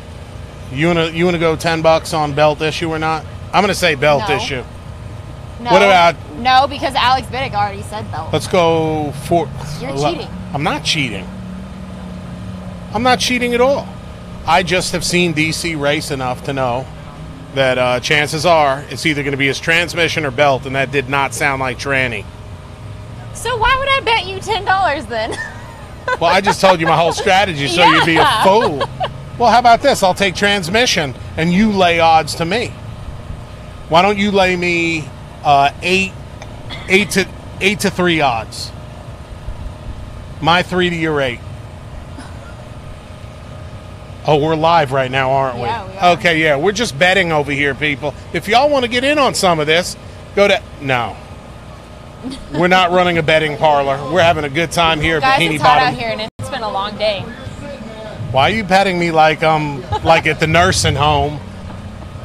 A: You wanna go $10 on belt issue or not? I'm gonna say belt
B: No.
A: issue.
B: No,
A: What about-
B: No, because Alex Biddick already said belt.
A: Let's go for.
B: You're cheating.
A: I'm not cheating. I'm not cheating at all. I just have seen DC race enough to know that chances are it's either going to be his transmission or belt, and that did not sound like tranny.
B: So why would I bet you $10 then?
A: Well, I just told you my whole strategy so you'd be a
B: Yeah.
A: fool. Well, how about this? I'll take transmission, and you lay odds to me. Why don't you lay me 8 to 3 odds? My 3 to your 8. Oh, we're live right now, aren't we?
B: Yeah, we are.
A: Okay, yeah, we're just betting over here, people. If y'all want to get in on some of this, go to... No. We're not running a betting parlor. We're having a good time here at
B: Guys,
A: Bikini
B: it's hot
A: Bottom.
B: out here and it's been a long day.
A: Why are you petting me like like at the nursing home?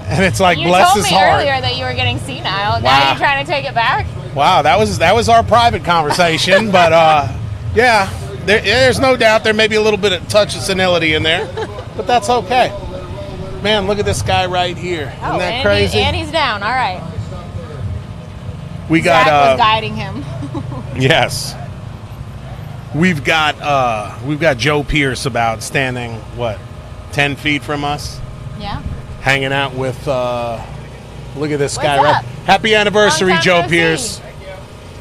A: And it's like,
B: You
A: bless
B: told
A: his
B: me
A: heart.
B: earlier that you were getting senile.
A: Wow.
B: Now you're trying to take it back?
A: Wow, that was our private conversation, but yeah, there's no doubt there may be a little bit of touch of senility in there, but that's okay. Man, look at this guy right here. Isn't that
B: and
A: crazy?
B: and he's down. All right.
A: We
B: Zach was
A: got
B: guiding him.
A: yes. We've got Joe Pierce about standing 10 feet from us,
B: Yeah.
A: hanging out with look at this
B: What's
A: guy
B: up?
A: right. Happy anniversary,
B: Long time
A: Joe
B: no
A: Pierce.
B: see.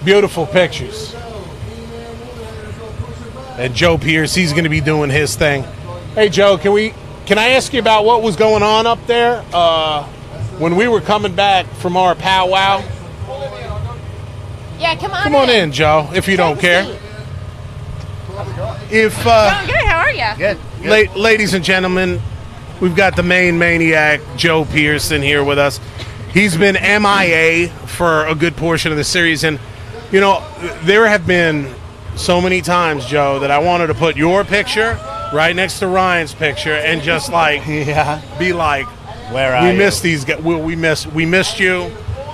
A: Beautiful pictures. And Joe Pierce, he's going to be doing his thing. Hey, Joe, can I ask you about what was going on up there when we were coming back from our powwow?
B: Yeah, come on
A: Come on in, Joe, if you don't care. If
B: Doing good. How are you?
G: Good.
A: ladies and gentlemen, we've got the main maniac, Joe Pearson, here with us. He's been MIA for a good portion of the series, and you know there have been so many times, Joe, that I wanted to put your picture right next to Ryan's picture and just like be like,
G: Where are
A: we
G: you?
A: missed these guys. We missed you.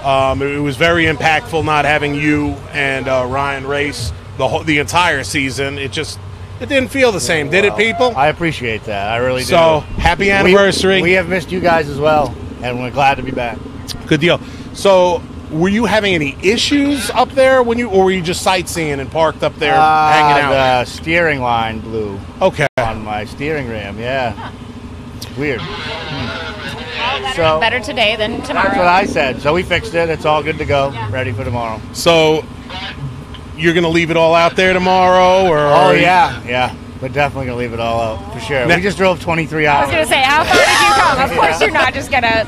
A: It was very impactful not having you and Ryan race the entire season. It didn't feel the same, did it, people?
G: I appreciate that. I really do.
A: So happy anniversary!
G: We have missed you guys as well, and we're glad to be back.
A: Good deal. So, were you having any issues up there or were you just sightseeing and parked up there hanging out?
G: The steering line blew
A: Okay.
G: on my steering ram. Yeah, weird.
B: Well, better today than tomorrow.
G: That's what I said. So we fixed it. It's all good to go. Ready for tomorrow.
A: So, you're gonna leave it all out there tomorrow, or?
G: Oh yeah. We're definitely gonna leave it all out for sure.
A: Now-
G: We just drove 23
B: I
G: hours.
B: was going to say, how far did you come? Of course you're not just going to,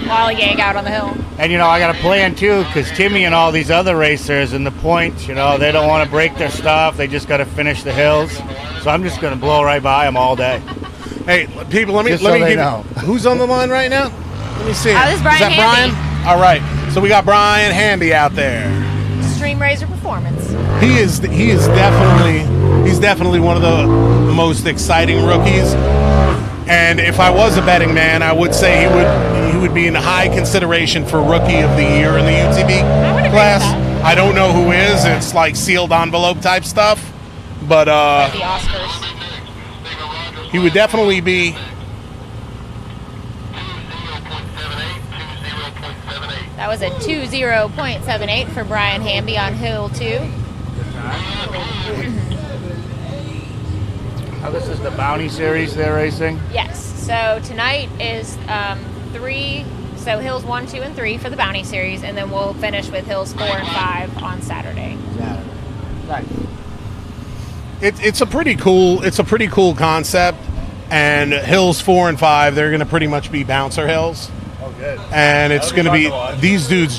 B: lollygag out on the hill.
G: And I got a plan too, because Timmy and all these other racers and the points, they don't want to break their stuff. They just got to finish the hills. So I'm just going to blow right by them all day.
A: Hey, people, let me
G: Just so they
A: give
G: know.
A: Who's on the line right now? Let me see.
B: this is Brian
A: Is that
B: Hamby.
A: Brian? All right. So we got Brian Hamby out there.
B: Stream Razor Performance.
A: He's definitely one of the most exciting rookies. And if I was a betting man, I would say he would be in high consideration for Rookie of the Year in the UTV
B: I would agree
A: class.
B: with that.
A: I don't know who is. It's like sealed envelope type stuff, but
B: The Oscars.
A: he would definitely be.
B: That was a 20.78 for Brian Hamby on Hill 2.
G: Oh, this is the Bounty Series they're racing.
B: Yes. So tonight is 3. So Hills 1, 2, and 3 for the Bounty Series, and then we'll finish with Hills 4 and 5 on Saturday.
G: Nice.
A: It's a pretty cool concept. And Hills 4 and 5, they're going to pretty much be bouncer hills.
G: Oh, good.
A: And it's going to be
G: fun to watch.
A: these dudes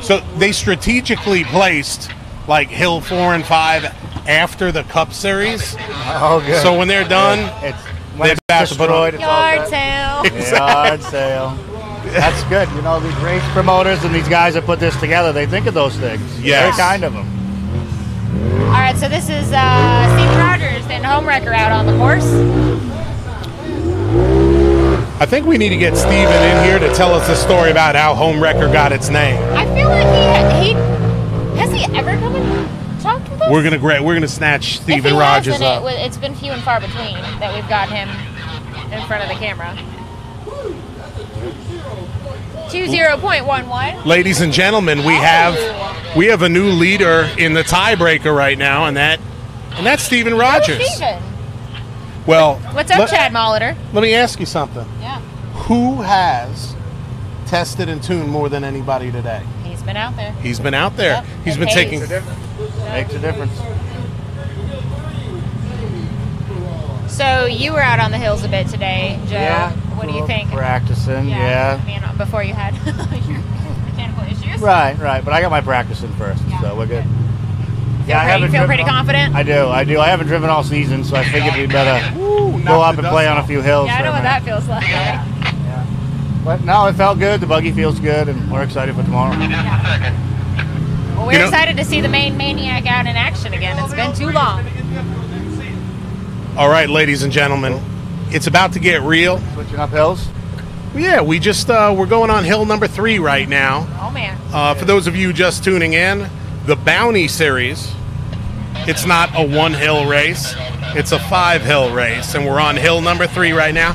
A: so they strategically placed like Hill 4 and 5 after the Cup Series.
G: Oh, good.
A: So when they're done,
G: when
A: They've
G: it's
A: about to put on-
G: destroyed, it's all
B: Yard
G: good.
B: sale.
G: Yard sale. That's good. You know, these race promoters and these guys that put this together, they think of those things.
A: Yes.
G: Very kind of them.
B: All right, so this is Steve Rogers and Homewrecker out on the course.
A: I think we need to get Steven in here to tell us the story about how Homewrecker got its name.
B: I feel like he has he ever come and talked with us?
A: We're gonna snatch
B: If
A: Steven
B: he
A: Rogers
B: hasn't,
A: up.
B: it's been few and far between that we've got him in front of the camera. 20.11.
A: Ladies and gentlemen, we have a new leader in the tiebreaker right now, and that's Steven Rogers.
B: Oh, Steven.
A: Well,
B: What's up, Chad Molitor?
A: Let me ask you something.
B: Yeah.
A: Who has tested and tuned more than anybody today?
B: He's been out there.
A: He's been out there.
B: Yep,
A: He's
B: it
A: been
B: pays.
A: taking.
G: Makes a difference.
B: So you were out on the hills a bit today, Joe.
G: Yeah.
B: What do you think?
G: Practicing, yeah.
B: I mean, before you had your mechanical issues.
G: Right. But I got my practicing first,
B: Yeah.
G: so we're good.
B: You feel pretty confident?
G: I do. I haven't driven all season, so I figured we better go up and play on a few hills.
B: Yeah, I
G: for
B: know
G: a
B: what
G: minute.
B: that feels like.
G: But no, it felt good. The buggy feels good, and we're excited for tomorrow.
B: Well, we're excited to see the main maniac out in action again. It's been too long.
A: All right, ladies and gentlemen, it's about to get real.
G: Switching up hills.
A: Yeah, we just we're going on hill number 3 right now.
B: Oh man.
A: For those of you just tuning in, the Bounty Series, it's not a 1 hill race, it's a 5 hill race, and we're on hill number 3 right now.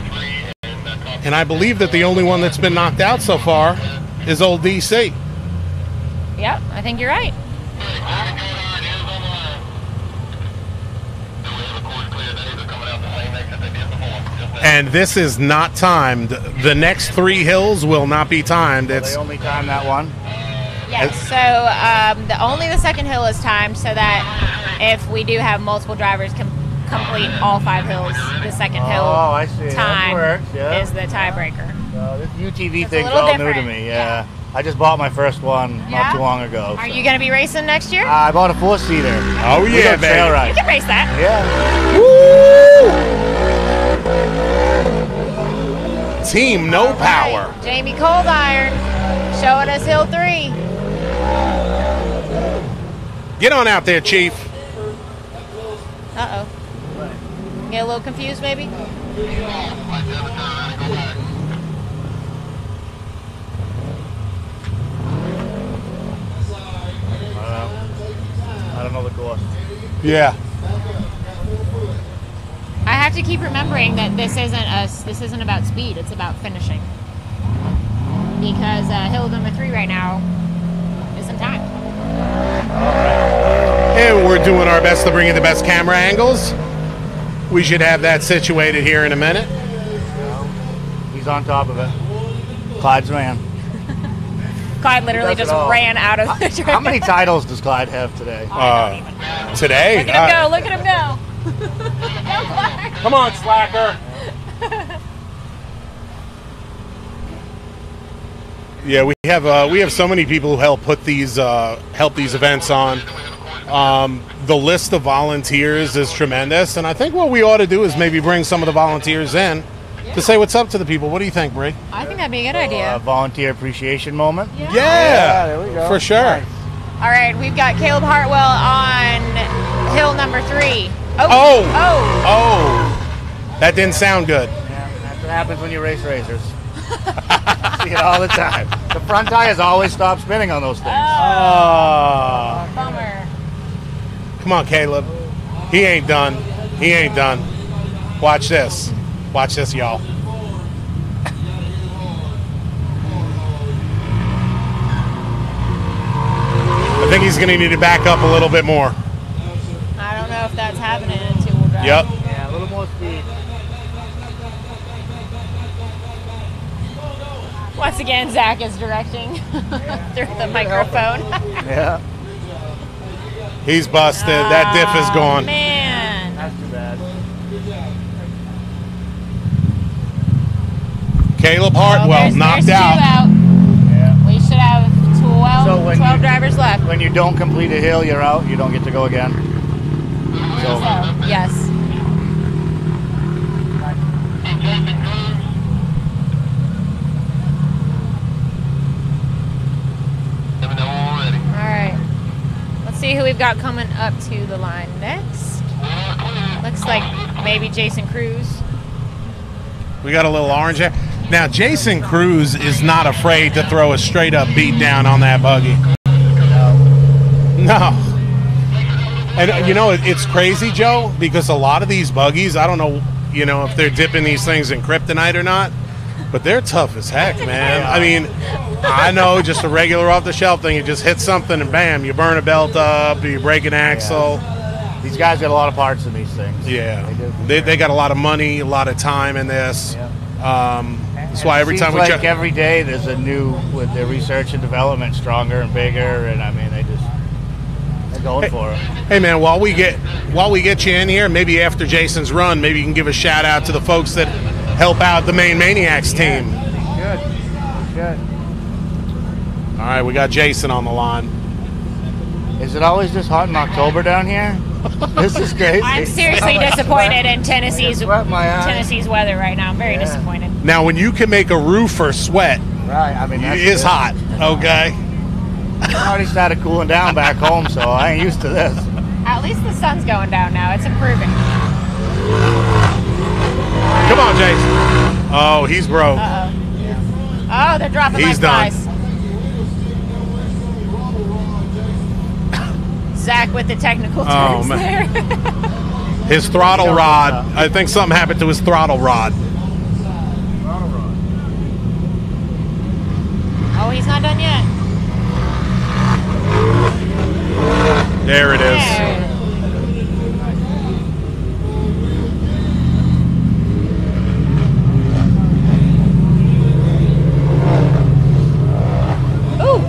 A: And I believe that the only one that's been knocked out so far is old DC.
B: Yep, I think you're right.
A: And this is not timed. The next 3 hills will not be timed. It's
G: They only time that one.
B: Yes. So only the second hill is timed, so that if we do have multiple drivers complete all 5 hills, the second hill
G: I see. That
B: time
G: works, yeah.
B: is the tiebreaker.
G: This UTV
B: It's a
G: thing's
B: little
G: all new to
B: different,
G: me.
B: yeah.
G: Yeah. I just bought my first one
B: Yeah?
G: not too long ago.
B: Are you going to be racing next year?
G: I bought a 4-seater.
A: Oh,
G: We
A: yeah,
G: go trail
A: baby.
G: ride.
B: You can race that.
G: Yeah.
A: Team No
B: All
A: Power.
B: right, Jamie Cold Iron showing us hill 3.
A: Get on out there, Chief.
B: Uh-oh. Get a little confused, maybe?
G: I don't know the course.
A: Yeah.
B: I have to keep remembering that this isn't about speed, it's about finishing. Because hill number 3 right now isn't timed.
A: And we're doing our best to bring you the best camera angles. We should have that situated here in a minute.
G: He's on top of it. Clyde's man.
B: Clyde literally
G: Does it
B: just
G: all.
B: ran out of the track.
G: How many titles does Clyde have today?
A: Today.
B: Look at him go, look at him go. Go, Clyde.
A: Come on, slacker. Yeah, we have so many people who help put these events on. The list of volunteers is tremendous, and I think what we ought to do is maybe bring some of the volunteers in to say what's up to the people. What do you think, Bree?
B: I think that'd be a good idea.
G: Volunteer appreciation moment.
A: Yeah,
G: there we go.
A: for sure.
G: Nice.
B: All right, we've got Caleb Hartwell on hill number 3.
A: Oh, that didn't sound good.
G: Yeah, that's what happens when you race racers. See it all the time. The front tires always stop spinning on those things.
B: Bummer.
A: Come on, Caleb. He ain't done. He ain't done. Watch this. Watch this, y'all. I think he's going to need to back up a little bit more.
B: I don't know if that's happening in 2-wheel drive.
A: Yep.
G: Yeah, a little more speed.
B: Once again, Zach is directing through the microphone.
G: Yeah.
A: He's busted. That diff is gone.
B: Man.
G: That's too bad.
A: Caleb
B: Well,
A: Hartwell knocked
B: there's 2
A: out.
G: Yeah.
B: We should have 12,
G: So when
B: 12
G: you-
B: drivers left.
G: When you don't complete a hill, you're out. You don't get to go again.
B: So, yes. got coming up to the line next? Looks like maybe Jason Cruz.
A: We got a little orange there. Now, Jason Cruz is not afraid to throw a straight-up beat down on that buggy. No. And, you know, it's crazy, Joe, because a lot of these buggies, I don't know, you know, if they're dipping these things in kryptonite or not, but they're tough as heck, man. I mean, I know just a regular off-the-shelf thing, you just hit something and bam, you burn a belt up, you break an axle.
G: Yeah. These guys got a lot of parts in these things.
A: Yeah.
G: They do.
A: They got a lot of money, a lot of time in this.
G: Yeah.
A: That's why every time we check,
G: every day there's a new, with their research and development, stronger and bigger, and I mean they're going for it.
A: Hey man, while we get you in here, maybe after Jason's run, maybe you can give a shout out to the folks that help out the Maine Maniacs team.
G: Good.
A: All right, we got Jason on the line.
G: Is it always this hot in October down here? This is crazy.
B: I'm seriously disappointed in Tennessee's weather right now. I'm very disappointed.
A: Now, when you can make a roofer sweat,
G: right? I mean,
A: it is hot. Okay.
G: I already started cooling down back home, so I ain't used to this.
B: At least the sun's going down now. It's improving.
A: Come on, Jason. Oh, he's broke.
B: Oh, they're dropping
A: He's
B: like
A: done.
B: flies. Zach with the technical terms there.
A: His throttle rod. I think something happened to his throttle rod.
B: Oh, he's not done yet.
A: There it is.
B: There. Ooh.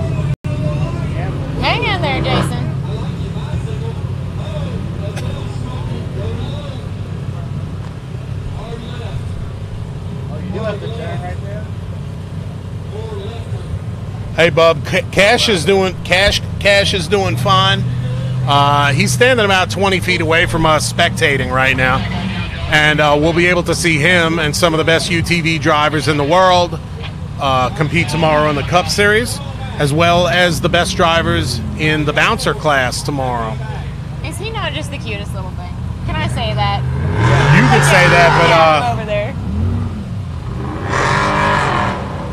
B: Hang in there, Jason.
A: Hey, Bub. Cash is doing fine. He's standing about 20 feet away from us, spectating right now, and we'll be able to see him and some of the best UTV drivers in the world compete tomorrow in the Cup Series, as well as the best drivers in the bouncer class tomorrow.
B: Is he not just the cutest little thing? Can I say that?
A: You could say that, but
B: over there.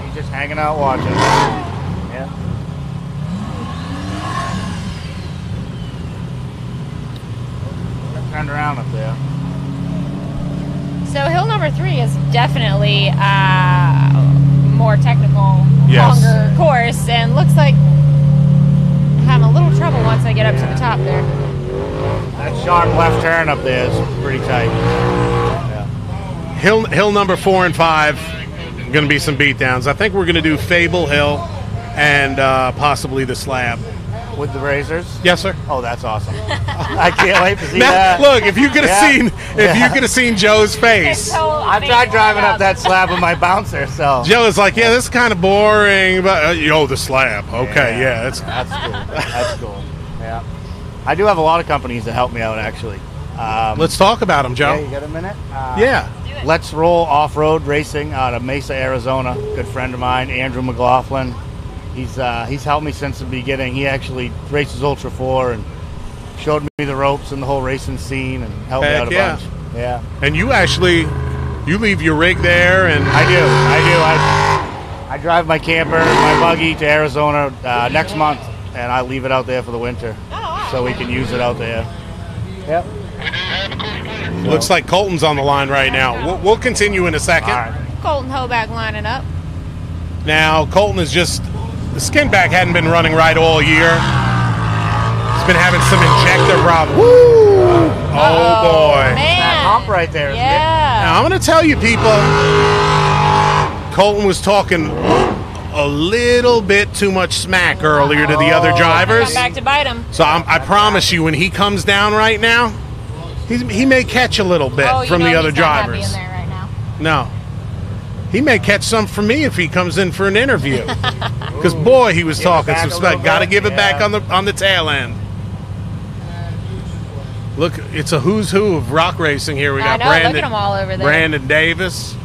G: He's just hanging out watching. Yeah. Turned around up there.
B: So hill number 3 is definitely more technical,
A: Yes.
B: longer course, and looks like having a little trouble once I get up to the top there.
G: That sharp left turn up there is pretty tight. Yeah.
A: Hill number 4 and 5, going to be some beatdowns. I think we're going to do Fable Hill and possibly the slab.
G: With the razors?
A: Yes, sir.
G: Oh, that's awesome. I can't wait to see
A: Now,
G: that.
A: look, if you could have seen Joe's face.
G: I've tried driving up that slab with my bouncer, so.
A: Joe is like, yeah, this is kind of boring, but the slab. Okay, yeah,
G: that's cool. That's cool. Yeah. I do have a lot of companies that help me out, actually.
A: Let's talk about them, Joe.
G: Yeah, you got a minute?
A: Yeah.
G: Let's Roll Off-Road Racing out of Mesa, Arizona. Good friend of mine, Andrew McLaughlin. He's helped me since the beginning. He actually races Ultra 4 and showed me the ropes and the whole racing scene and helped me out a bunch. Yeah.
A: And you leave your rig there, and
G: I do. I drive my camper, my buggy to Arizona next month, and I leave it out there for the winter, so we can use it out there. Yep.
A: Looks like Colton's on the line right now. We'll continue in a second.
G: All right.
B: Colton Hoback lining up.
A: Now, Colton is just, the skin back hadn't been running right all year. He's been having some injector problems. Woo! Oh, boy.
B: Man.
G: That hump right there.
B: Yeah.
A: Now, I'm going to tell you, people, Colton was talking a little bit too much smack earlier to the other drivers.
B: Come back to bite him.
A: So I promise you, when he comes down right now, he may catch a little bit from the other
B: he's not
A: drivers.
B: happy in there right now.
A: No. He may catch some from me if he comes in for an interview. Because, boy, he was talking some stuff. Got to give it back on the tail end. Look, it's a who's who of rock racing here. We got Brandon,
B: look at them all over there.
A: Brandon Davis.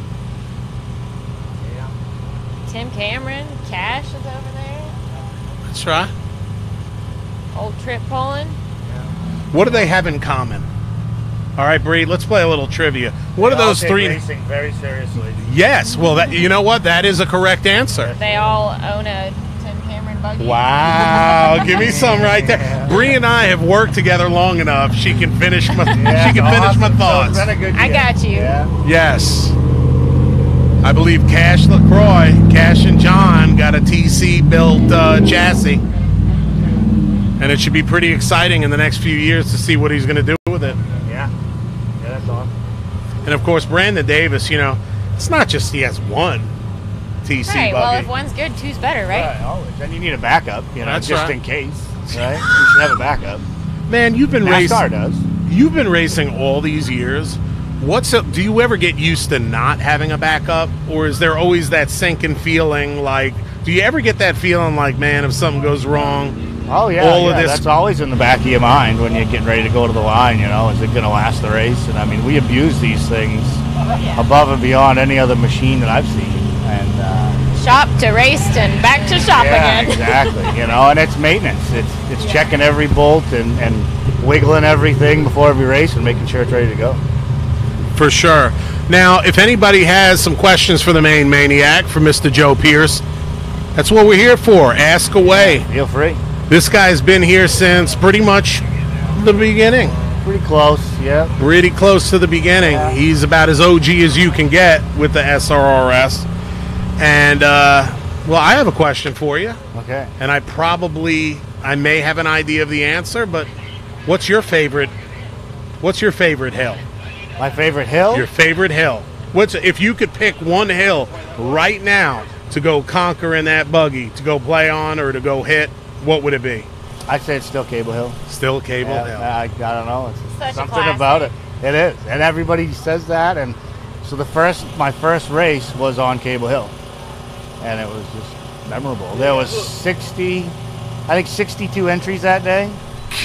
B: Tim Cameron, Cash is over there.
A: That's right.
B: Old Trip pulling.
A: What do they have in common? All right, Bree, let's play a little trivia. What are those three?
G: Racing very seriously.
A: Yes. Well, that, you know what? That is a correct answer.
B: They all own a Tim Cameron buggy.
A: Wow, give me some right there. Bree and I have worked together long enough. She can finish my finish my thoughts.
G: So it's been a good
B: I
G: year.
B: got you.
G: Yeah.
A: Yes. I believe Cash LaCroix, Cash and John got a TC built chassis. And it should be pretty exciting in the next few years to see what he's going to do with it.
G: Yeah. Yeah, that's awesome.
A: And of course, Brandon Davis, you know, it's not just he has one TC
B: Right,
A: buggy.
B: well, if one's good, two's better, right?
G: Always. And you need a backup, you know,
A: That's
G: just
A: right.
G: in case. Right? You should have a backup.
A: Man, you've been
G: NASCAR
A: racing.
G: does.
A: You've been racing all these years. Do you ever get used to not having a backup, or is there always that sinking feeling? Like, do you ever get that feeling like, man, if something goes wrong,
G: Oh, yeah.
A: all of this?
G: That's always in the back of your mind when you're getting ready to go to the line, you know, is it going to last the race? And, I mean, we abuse these things above and beyond any other machine that I've seen. And,
B: Shop to raced and back to shop
G: yeah,
B: again.
G: exactly. You know, and it's maintenance. It's checking every bolt and wiggling everything before every race and making sure it's ready to go.
A: For sure. Now, if anybody has some questions for the main maniac, for Mr. Joe Pierce, that's what we're here for. Ask away.
G: Feel free.
A: This guy's been here since pretty much the beginning.
G: Pretty close, yeah.
A: Pretty close to the beginning.
G: Yeah.
A: He's about as OG as you can get with the SRRS. And, well, I have a question for you.
G: Okay.
A: And I may have an idea of the answer, but what's your favorite hill?
G: My favorite hill?
A: Your favorite hill. If you could pick one hill right now to go conquer in that buggy, to go play on or to go hit, what would it be?
G: I'd say it's still Cable Hill.
A: Still Cable
G: Yeah,
A: Hill.
G: I don't know. It's
B: Such a
G: something
B: classic.
G: about it. It is. And everybody says that. And so my first race was on Cable Hill. And it was just memorable. There was 62 entries that day.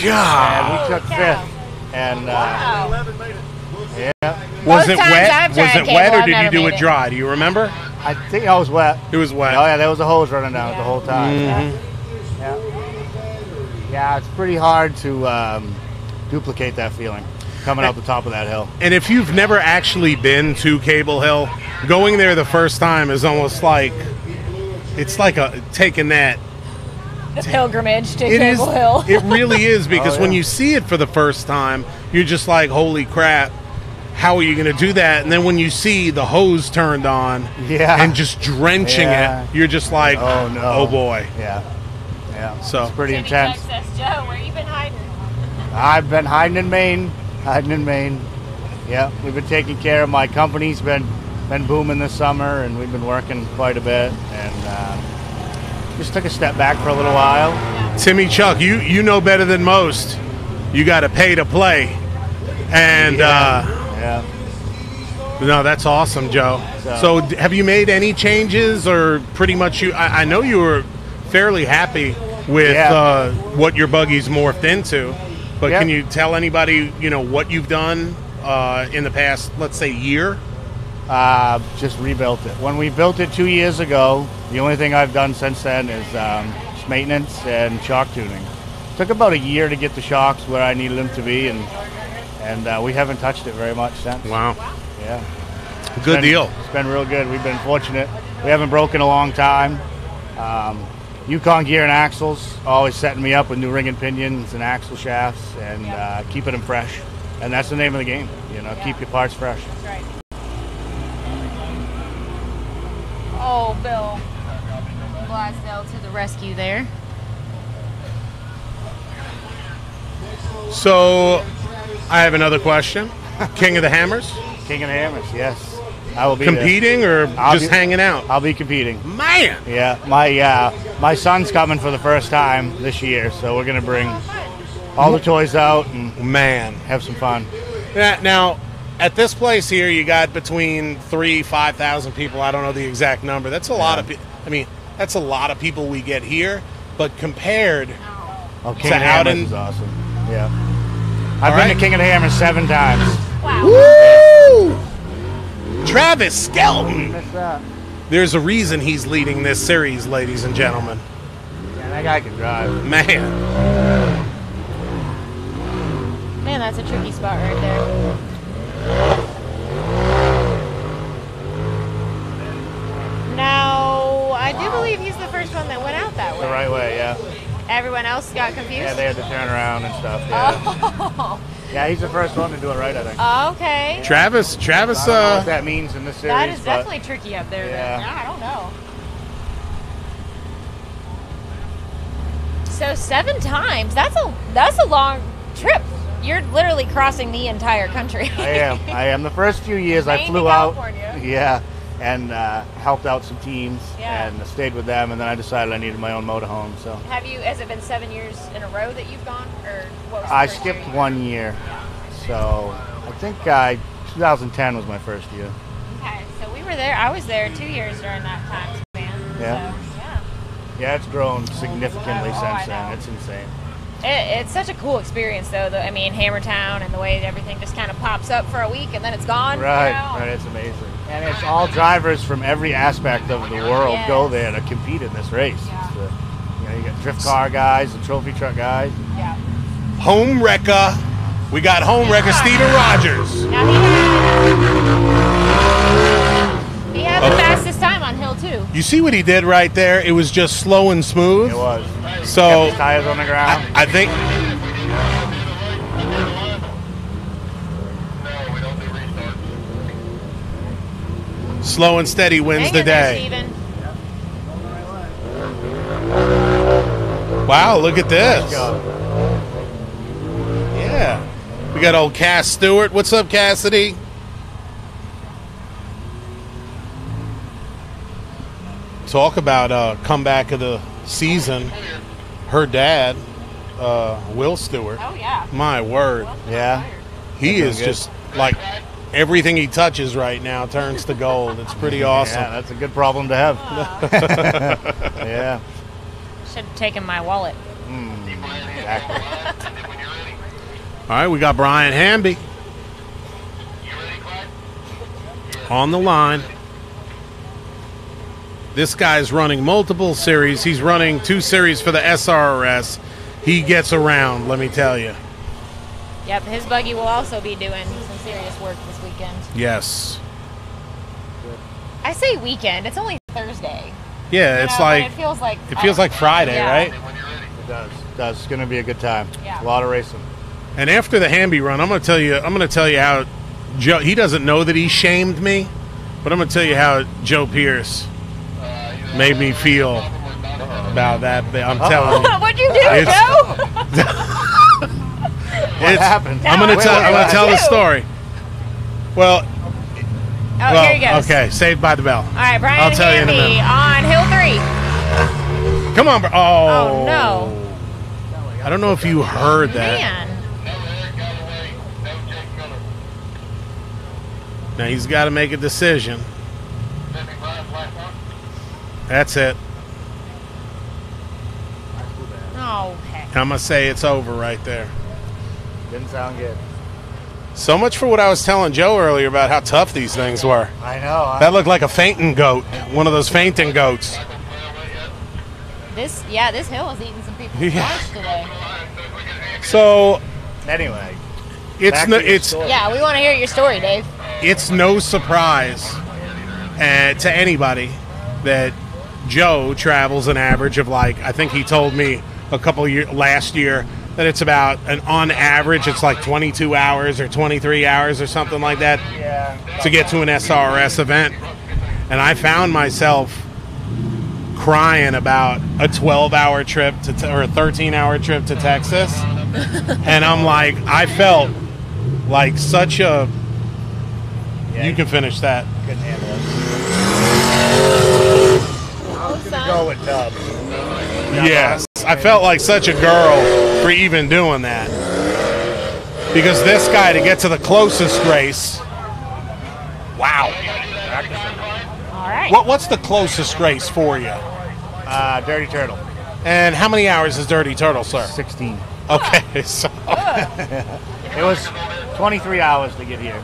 A: God.
G: And we took
B: cow.
G: fifth. And
B: Wow.
E: 11 made it.
G: yeah,
A: Was
B: Both
A: it
B: times
A: wet?
B: I've
A: Was
B: tried
A: it
B: cable,
A: wet or
B: I've
A: did you
B: never
A: do
B: made
A: it
B: it.
A: dry? Do you remember?
G: I think I was wet.
A: It was wet.
G: Oh yeah, there was a hose running down it the whole time.
A: Mhm.
G: Yeah. Yeah, it's pretty hard to duplicate that feeling coming out the top of that hill.
A: And if you've never actually been to Cable Hill, going there the first time is almost like taking that.
B: The pilgrimage to
A: It is.
B: Cable Hill.
A: It really is, because
G: Oh,
A: when
G: yeah.
A: you see it for the first time, you're just like, holy crap, how are you going to do that? And then when you see the hose turned on
G: Yeah.
A: and just drenching
G: Yeah.
A: it, you're just like,
G: Oh, no.
A: oh boy.
G: Yeah. Yeah.
A: So-
G: it's pretty
B: Jimmy
G: intense.
B: texts us, Joe, where you been hiding?
G: I've been hiding in Maine. Yeah, we've been taking care of my company's been booming this summer, and we've been working quite a bit, and just took a step back for a little while.
A: Timmy Chuck, you know better than most. You got to pay to play. And
G: Yeah.
A: no, that's awesome, Joe. So have you made any changes, or pretty much I know you were fairly happy with
G: Yeah.
A: what your buggy's morphed into, but
G: Yeah.
A: can you tell anybody, what you've done in the past, let's say, year?
G: Just rebuilt it. When we built it 2 years ago, the only thing I've done since then is just maintenance and shock tuning. Took about a year to get the shocks where I needed them to be, and we haven't touched it very much since.
A: Wow.
G: Yeah.
A: Good deal.
G: It's been real good. We've been fortunate. We haven't broken a long time. Yukon Gear and Axles always setting me up with new ring and pinions and axle shafts and keeping them fresh. And that's the name of the game. Keep your parts fresh.
B: That's right. Oh, Bill Glasdale to the rescue there.
A: So I have another question. King of the Hammers,
G: King of the Hammers, yes. I will be there.
A: competing or
G: I'll
A: just
G: be-
A: hanging out?
G: I'll be competing.
A: Man.
G: Yeah, my son's coming for the first time this year, so we're gonna bring all the toys out and
A: Man.
G: have some fun.
A: Now, at this place here, you got between 5,000 people. I don't know the exact number. That's a lot of people. I mean, that's a lot of people we get here. But compared,
G: Oh, King
A: So
G: of the
A: out
G: Hammers
A: in-
G: is awesome. Yeah, I've
A: All
G: been
A: right.
G: to King of the Hammers 7 times.
B: Wow.
A: woo! Travis Skelton.
G: Missed that.
A: There's a reason he's leading this series, ladies and gentlemen.
G: Yeah, that guy can drive.
A: Man.
B: That's a tricky spot right there. Now, I do believe he's the first one that went out that way.
G: The right way, yeah.
B: Everyone else got confused?
G: Yeah, they had to turn around and stuff. Yeah.
B: Oh.
G: Yeah, he's the first one to do it right, I think.
B: Okay.
A: Travis,
G: I don't know what that means in this series.
B: That is
G: but
B: definitely tricky up there.
G: Yeah.
B: Then. I don't know. So 7 times. That's a long trip. You're literally crossing the entire country.
G: I am. The first few years I
B: Maine to
G: flew out.
B: California.
G: Yeah. And helped out some teams
B: Yeah.
G: and stayed with them, and then I decided I needed my own motorhome. So
B: Has it been 7 years in a row that you've gone, or what was the
G: I
B: first
G: skipped
B: year?
G: 1 year. So I think 2010 was my first year.
B: Okay, so we were there. I was there 2 years during that time span.
G: Yeah.
B: So, yeah.
G: Yeah, it's grown significantly
B: Oh, I
G: since then.
B: know.
G: It's insane.
B: It's such a cool experience, though. I mean, Hammertown and the way everything just kind of pops up for a week and then it's gone.
G: Right,
B: you know?
G: right. It's amazing. And it's all drivers from every aspect of the world
B: Yes.
G: go there to compete in this race.
B: Yeah.
G: It's you got drift car guys and trophy truck guys.
B: Yeah.
A: Home wrecker. We got home wrecker Steven Rogers.
B: Now he had the fastest time on hill too.
A: You see what he did right there? It was just slow and smooth.
G: It was.
A: So
G: Kept his tires on the ground.
A: I think
C: No, we don't do restarts.
A: slow and steady wins
B: Hang
A: the
B: in there,
A: day.
B: Steven.
A: Wow, look at this.
G: Go.
A: Yeah. We got old Cass Stewart. What's up, Cassidy? Talk about comeback of the season. Her dad, Will Stewart.
B: Oh yeah.
A: My word.
G: Yeah.
A: He
G: Doing
A: is
G: good.
A: just like everything he touches right now turns to gold. It's pretty awesome.
G: Yeah, that's a good problem to have. Yeah.
B: Should have taken my wallet.
G: Exactly.
A: All right, we got Brian Hamby on the line. This guy's running multiple series. He's running 2 series for the SRRS. He gets around, let me tell you.
B: Yep, his buggy will also be doing some serious work this weekend.
A: Yes.
B: I say weekend. It's only Thursday.
A: Yeah,
B: You
A: it's
B: know,
A: like
B: but
A: it feels like Friday,
B: Yeah.
A: right?
G: It does. It does. It's going to be a good time.
B: Yeah.
G: A lot of racing.
A: And after the Hamby run, I'm going to tell you how Joe. He doesn't know that he shamed me, but I'm going to tell you how Joe Pierce made me feel about that. I'm telling you.
B: What'd you do,
A: It's-
B: Joe?
G: What happened?
A: I'm going to tell the story. Well,
B: Oh, here he goes.
A: okay, Saved by the Bell.
B: All right, Brian
A: I'll tell you in a
B: Hamby
A: minute.
B: on hill 3.
A: Come on, bro.
B: Oh, no.
A: I don't know if you heard that.
B: Man.
A: Now he's got to make a decision. That's it.
B: Oh, heck.
A: I'm going to say it's over right there.
G: Didn't sound good.
A: So much for what I was telling Joe earlier about how tough these things were.
G: I know.
A: That looked like a fainting goat. One of those fainting goats.
B: This hill is eating some people's
A: Yeah.
B: lunch today.
A: So
G: Anyway.
A: it's
G: back
A: no,
G: to your
A: it's
G: story.
B: Yeah, we want to hear your story, Dave.
A: it's no surprise to anybody that Joe travels an average of, like, I think he told me a couple years last year that it's about on average it's like 22 hours or 23 hours or something like that to get to an SRS event. And I found myself crying about a 12-hour trip or a 13-hour trip to Texas. And I'm like, I felt like such a...
G: Yeah,
A: You can finish that.
G: couldn't handle it.
B: Son.
G: Go with Dub.
A: Yes. I felt like such a girl for even doing that. Because this guy, to get to the closest race... Wow.
B: All right.
A: What's the closest race for you?
G: Dirty Turtle.
A: And how many hours is Dirty Turtle, sir?
G: 16.
A: Okay, so...
G: It was 23 hours to get here.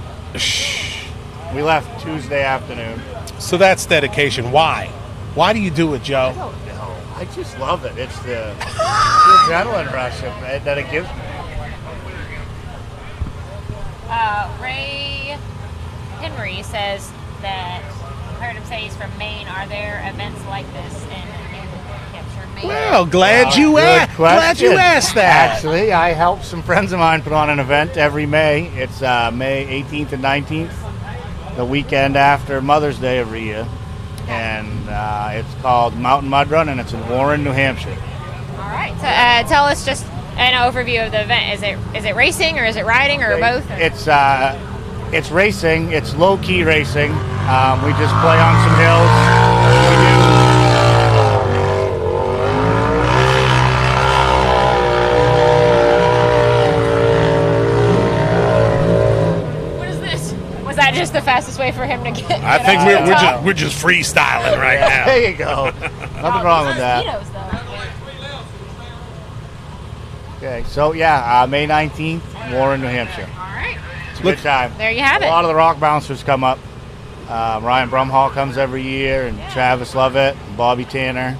G: We left Tuesday afternoon.
A: So that's dedication. Why? Why do you do it, Joe?
G: I don't know. I just love it. It's the adrenaline rush that it gives me.
B: Ray Henry says that heard him say he's from Maine. Are there events like this in New Hampshire, Maine?
A: Well, glad you
G: Good
A: glad you
G: question.
A: asked that.
G: Actually, I help some friends of mine put on an event every May. It's May 18th and 19th, the weekend after Mother's Day every year. And it's called Mountain Mud Run, and it's in Warren, New Hampshire.
B: All right. So, tell us just an overview of the event. Is it racing or is it riding or both?
G: It's racing. It's low-key racing. We just play on some hills.
B: What is this? Was that just the fastest way for him to get?
A: I think we're just freestyling right now.
G: There you go. Nothing wrong with that.
B: Mosquitoes, though.
G: Okay, so May 19th, Warren, New Hampshire.
B: All right.
G: It's a good time.
B: There you have
G: A
B: it.
G: lot of the rock bouncers come up. Ryan Brumhall comes every year, and Travis Lovett, and Bobby Tanner,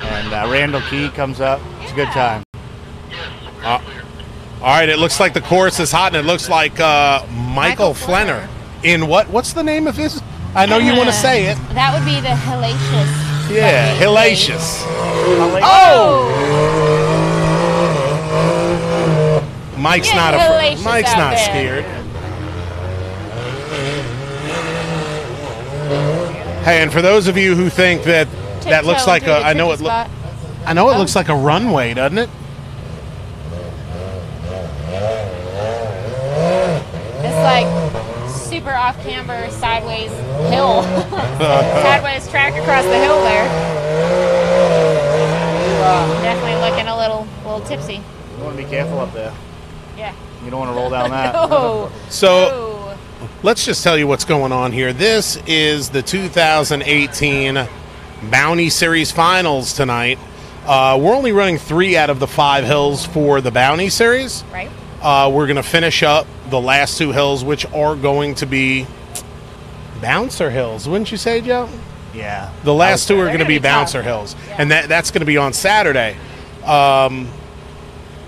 G: and Randall Key comes up. It's a good time.
A: All right, it looks like the course is hot, and it looks like Michael Flenner in what's the name of his? I know you want to say it.
B: That would be the hellacious.
A: Yeah, hellacious.
B: Oh!
A: Mike's
B: Get
A: not
B: hellacious
A: Mike's
B: out
A: not
B: there.
A: scared. Hey, and for those of you who think that looks like a, I know it looks like a runway, doesn't it?
B: It's like super off camber sideways hill. Sideways track across the hill there. Definitely looking a little tipsy.
G: You want to be careful up there.
B: Yeah.
G: You don't want to roll down that.
B: Oh.
A: So let's just tell you what's going on here. This is the 2018 Bounty Series Finals tonight. We're only running 3 out of the 5 hills for the Bounty Series.
B: Right.
A: We're going to finish up the last 2 hills, which are going to be bouncer hills, wouldn't you say, Joe?
G: Yeah.
A: The last 2 are going to
B: gonna
A: be
B: be tough.
A: bouncer hills, and that's going to be on Saturday.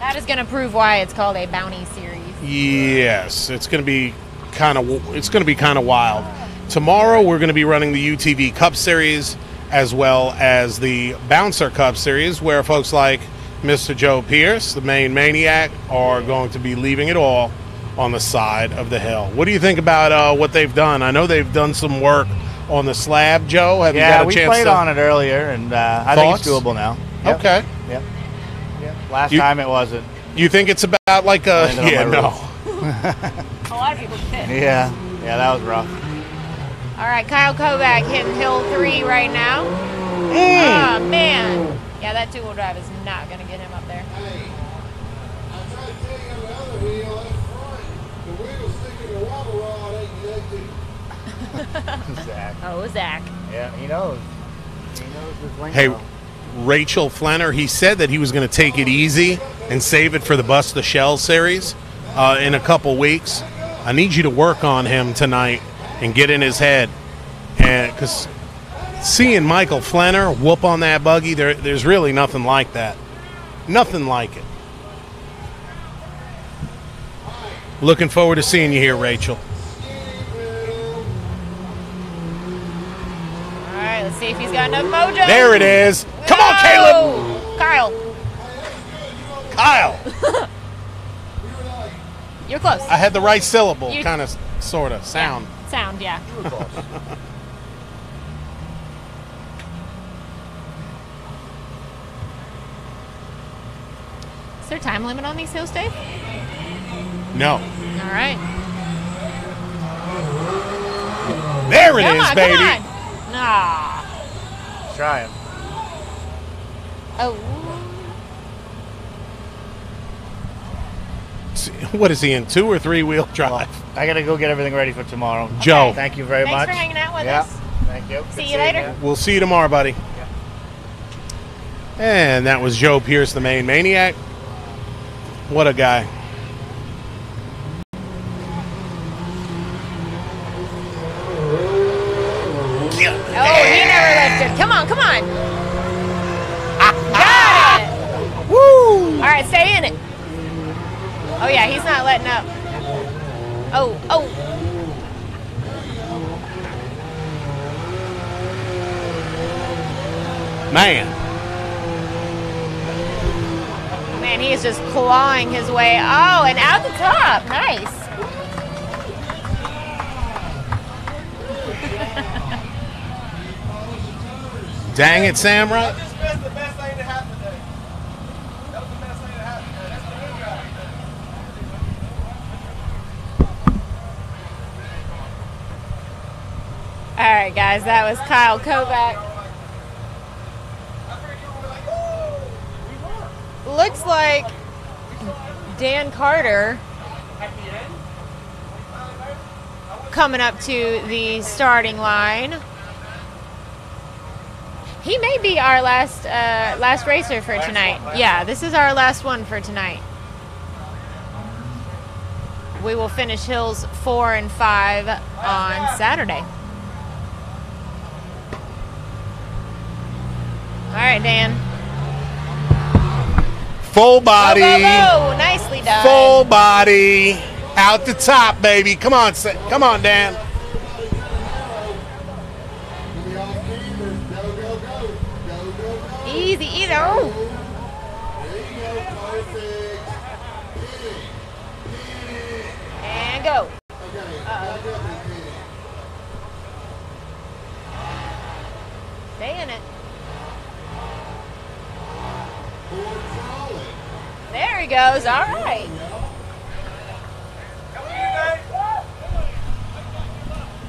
B: That is going to prove why it's called a Bounty Series.
A: Yes, it's going to be kind of wild. Tomorrow we're going to be running the UTV Cup Series as well as the Bouncer Cup Series, where folks like Mr. Joe Pierce, the Maine Maniac, are going to be leaving it all on the side of the hill. What do you think about what they've done? I know they've done some work on the slab, Joe. Have you got a
G: we
A: chance
G: played
A: to...
G: on it earlier, and I think it's
A: Thoughts?
G: doable now. Yep.
A: Okay.
G: Yep. Last time it wasn't.
A: You think it's about like a...
G: Landed on
A: Yeah,
G: my
A: no.
G: roof.
B: A lot of people did.
G: Yeah, that was rough.
B: All right, Kyle Kovac hitting hill 3 right now. Oh, man. Yeah, that 2-wheel drive is not going to get him up there.
E: Hey, I tried to tell you on the other wheel, that's front. The wheel's sticking to the water rod, ain't you?
G: Zach.
B: Oh, Zach.
G: Yeah, he knows. He knows his lingo.
A: Hey, Rachel Flenner, he said that he was going to take it easy and save it for the Bust the Shell series in a couple weeks. I need you to work on him tonight and get in his head. And because seeing Michael Flenner whoop on that buggy, there's really nothing like that. Nothing like it. Looking forward to seeing you here, Rachel.
B: All right, let's see if he's got enough mojo.
A: There it is. Come on, Caleb.
B: Oh, Kyle.
A: Kyle.
B: You're close.
A: I had the right syllable,
B: You-
A: kind of, sort of, sound.
B: Sound, yeah. Is there a time limit on these hills, Dave?
A: No.
B: All right.
A: There it
B: Come
A: is,
B: on,
A: baby.
B: come on. Nah.
G: Try him.
B: Oh.
A: What is he in, 2 or 3 wheel drive?
G: I got to go get everything ready for tomorrow.
A: Joe.
G: Thank you very
B: Thanks
G: much.
B: for hanging out with
G: Yeah.
B: us.
G: Thank you. Good
B: See you
G: seeing
B: later.
A: We'll see you tomorrow, buddy. And that was Joe Pierce, the Maine Maniac. What a guy.
B: Oh, he never lifted. Come on, come on. Got it.
A: Woo!
B: All right, stay in it. Oh, yeah, he's not letting up. Oh, oh.
A: Man.
B: Man, he is just clawing his way. Oh, and out the top. Nice.
A: Dang it, Samurai.
H: That's the best thing to happen today. That was the best thing to happen today. That's the new guy.
B: All right, guys, that was Kyle Kovac. Looks like Dan Carter coming up to the starting line. He may be our last racer for tonight. Yeah, this is our last one for tonight. We will finish hills 4 and 5 on Saturday. All right, Dan.
A: Full body.
B: Go, go, go. Nicely done.
A: Full body. Out the top, baby. Come on, come on, Dan.
B: Easy, easy. Oh. And go. Stay in it. There he goes. All right.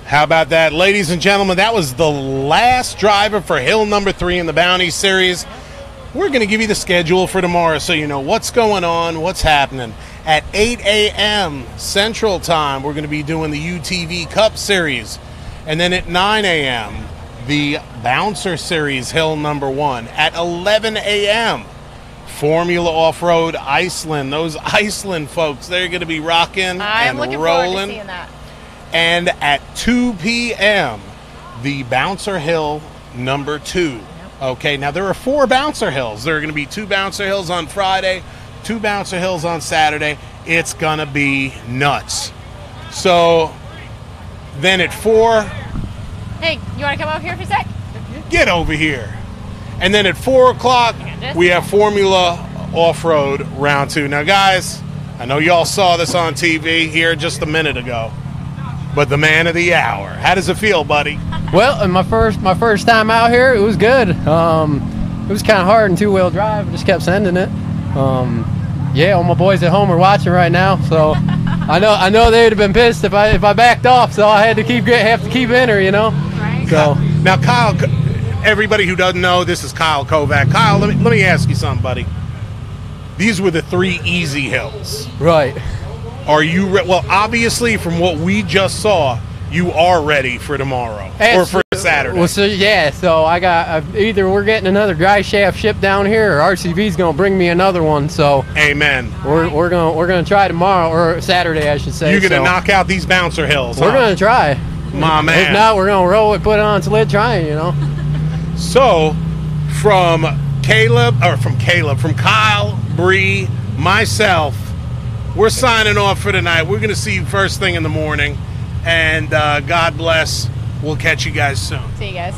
A: How about that, ladies and gentlemen? That was the last driver for hill number 3 in the Bounty Series. We're going to give you the schedule for tomorrow so you know what's going on, what's happening. At 8 a.m. Central Time, we're going to be doing the UTV Cup Series. And then at 9 a.m., the Bouncer Series, hill number 1. At 11 a.m., Formula Off-Road Iceland. Those Iceland folks, they're going to be rocking and rolling.
B: I'm looking forward to seeing that.
A: And at 2 p.m., the Bouncer Hill number 2. Okay, now there are 4 Bouncer Hills. There are going to be 2 Bouncer Hills on Friday, 2 Bouncer Hills on Saturday. It's going to be nuts. So then at 4...
B: Hey, you want to come over here for a sec?
A: Get over here. And then at 4 o'clock, we have Formula Off-Road Round 2. Now, guys, I know y'all saw this on TV here just a minute ago. But the man of the hour. How does it feel, buddy?
I: Well, my first time out here, it was good. It was kind of hard in 2-wheel drive. I just kept sending it. Yeah, all my boys at home are watching right now, so I know they would have been pissed if I backed off. So I had to have to keep in her, you know.
B: Right.
I: So
A: now, Kyle. Everybody who doesn't know, this is Kyle Kovac. Kyle, let me ask you something, buddy. These were the 3 easy hills.
I: Right.
A: Are you well? Obviously, from what we just saw, you are ready for tomorrow or for Saturday.
I: Well, so yeah, so I got either we're getting another dry shaft shipped down here, or RCV's gonna bring me another one. So
A: amen.
I: We're gonna try tomorrow or Saturday, I should say.
A: You're gonna knock out these Bouncer Hills.
I: We're gonna try.
A: My man.
I: If not, we're gonna roll it, put it on sled, trying. You know.
A: So, from Kyle, Bree, myself, we're signing off for tonight. We're going to see you first thing in the morning. And God bless. We'll catch you guys soon.
B: See you guys.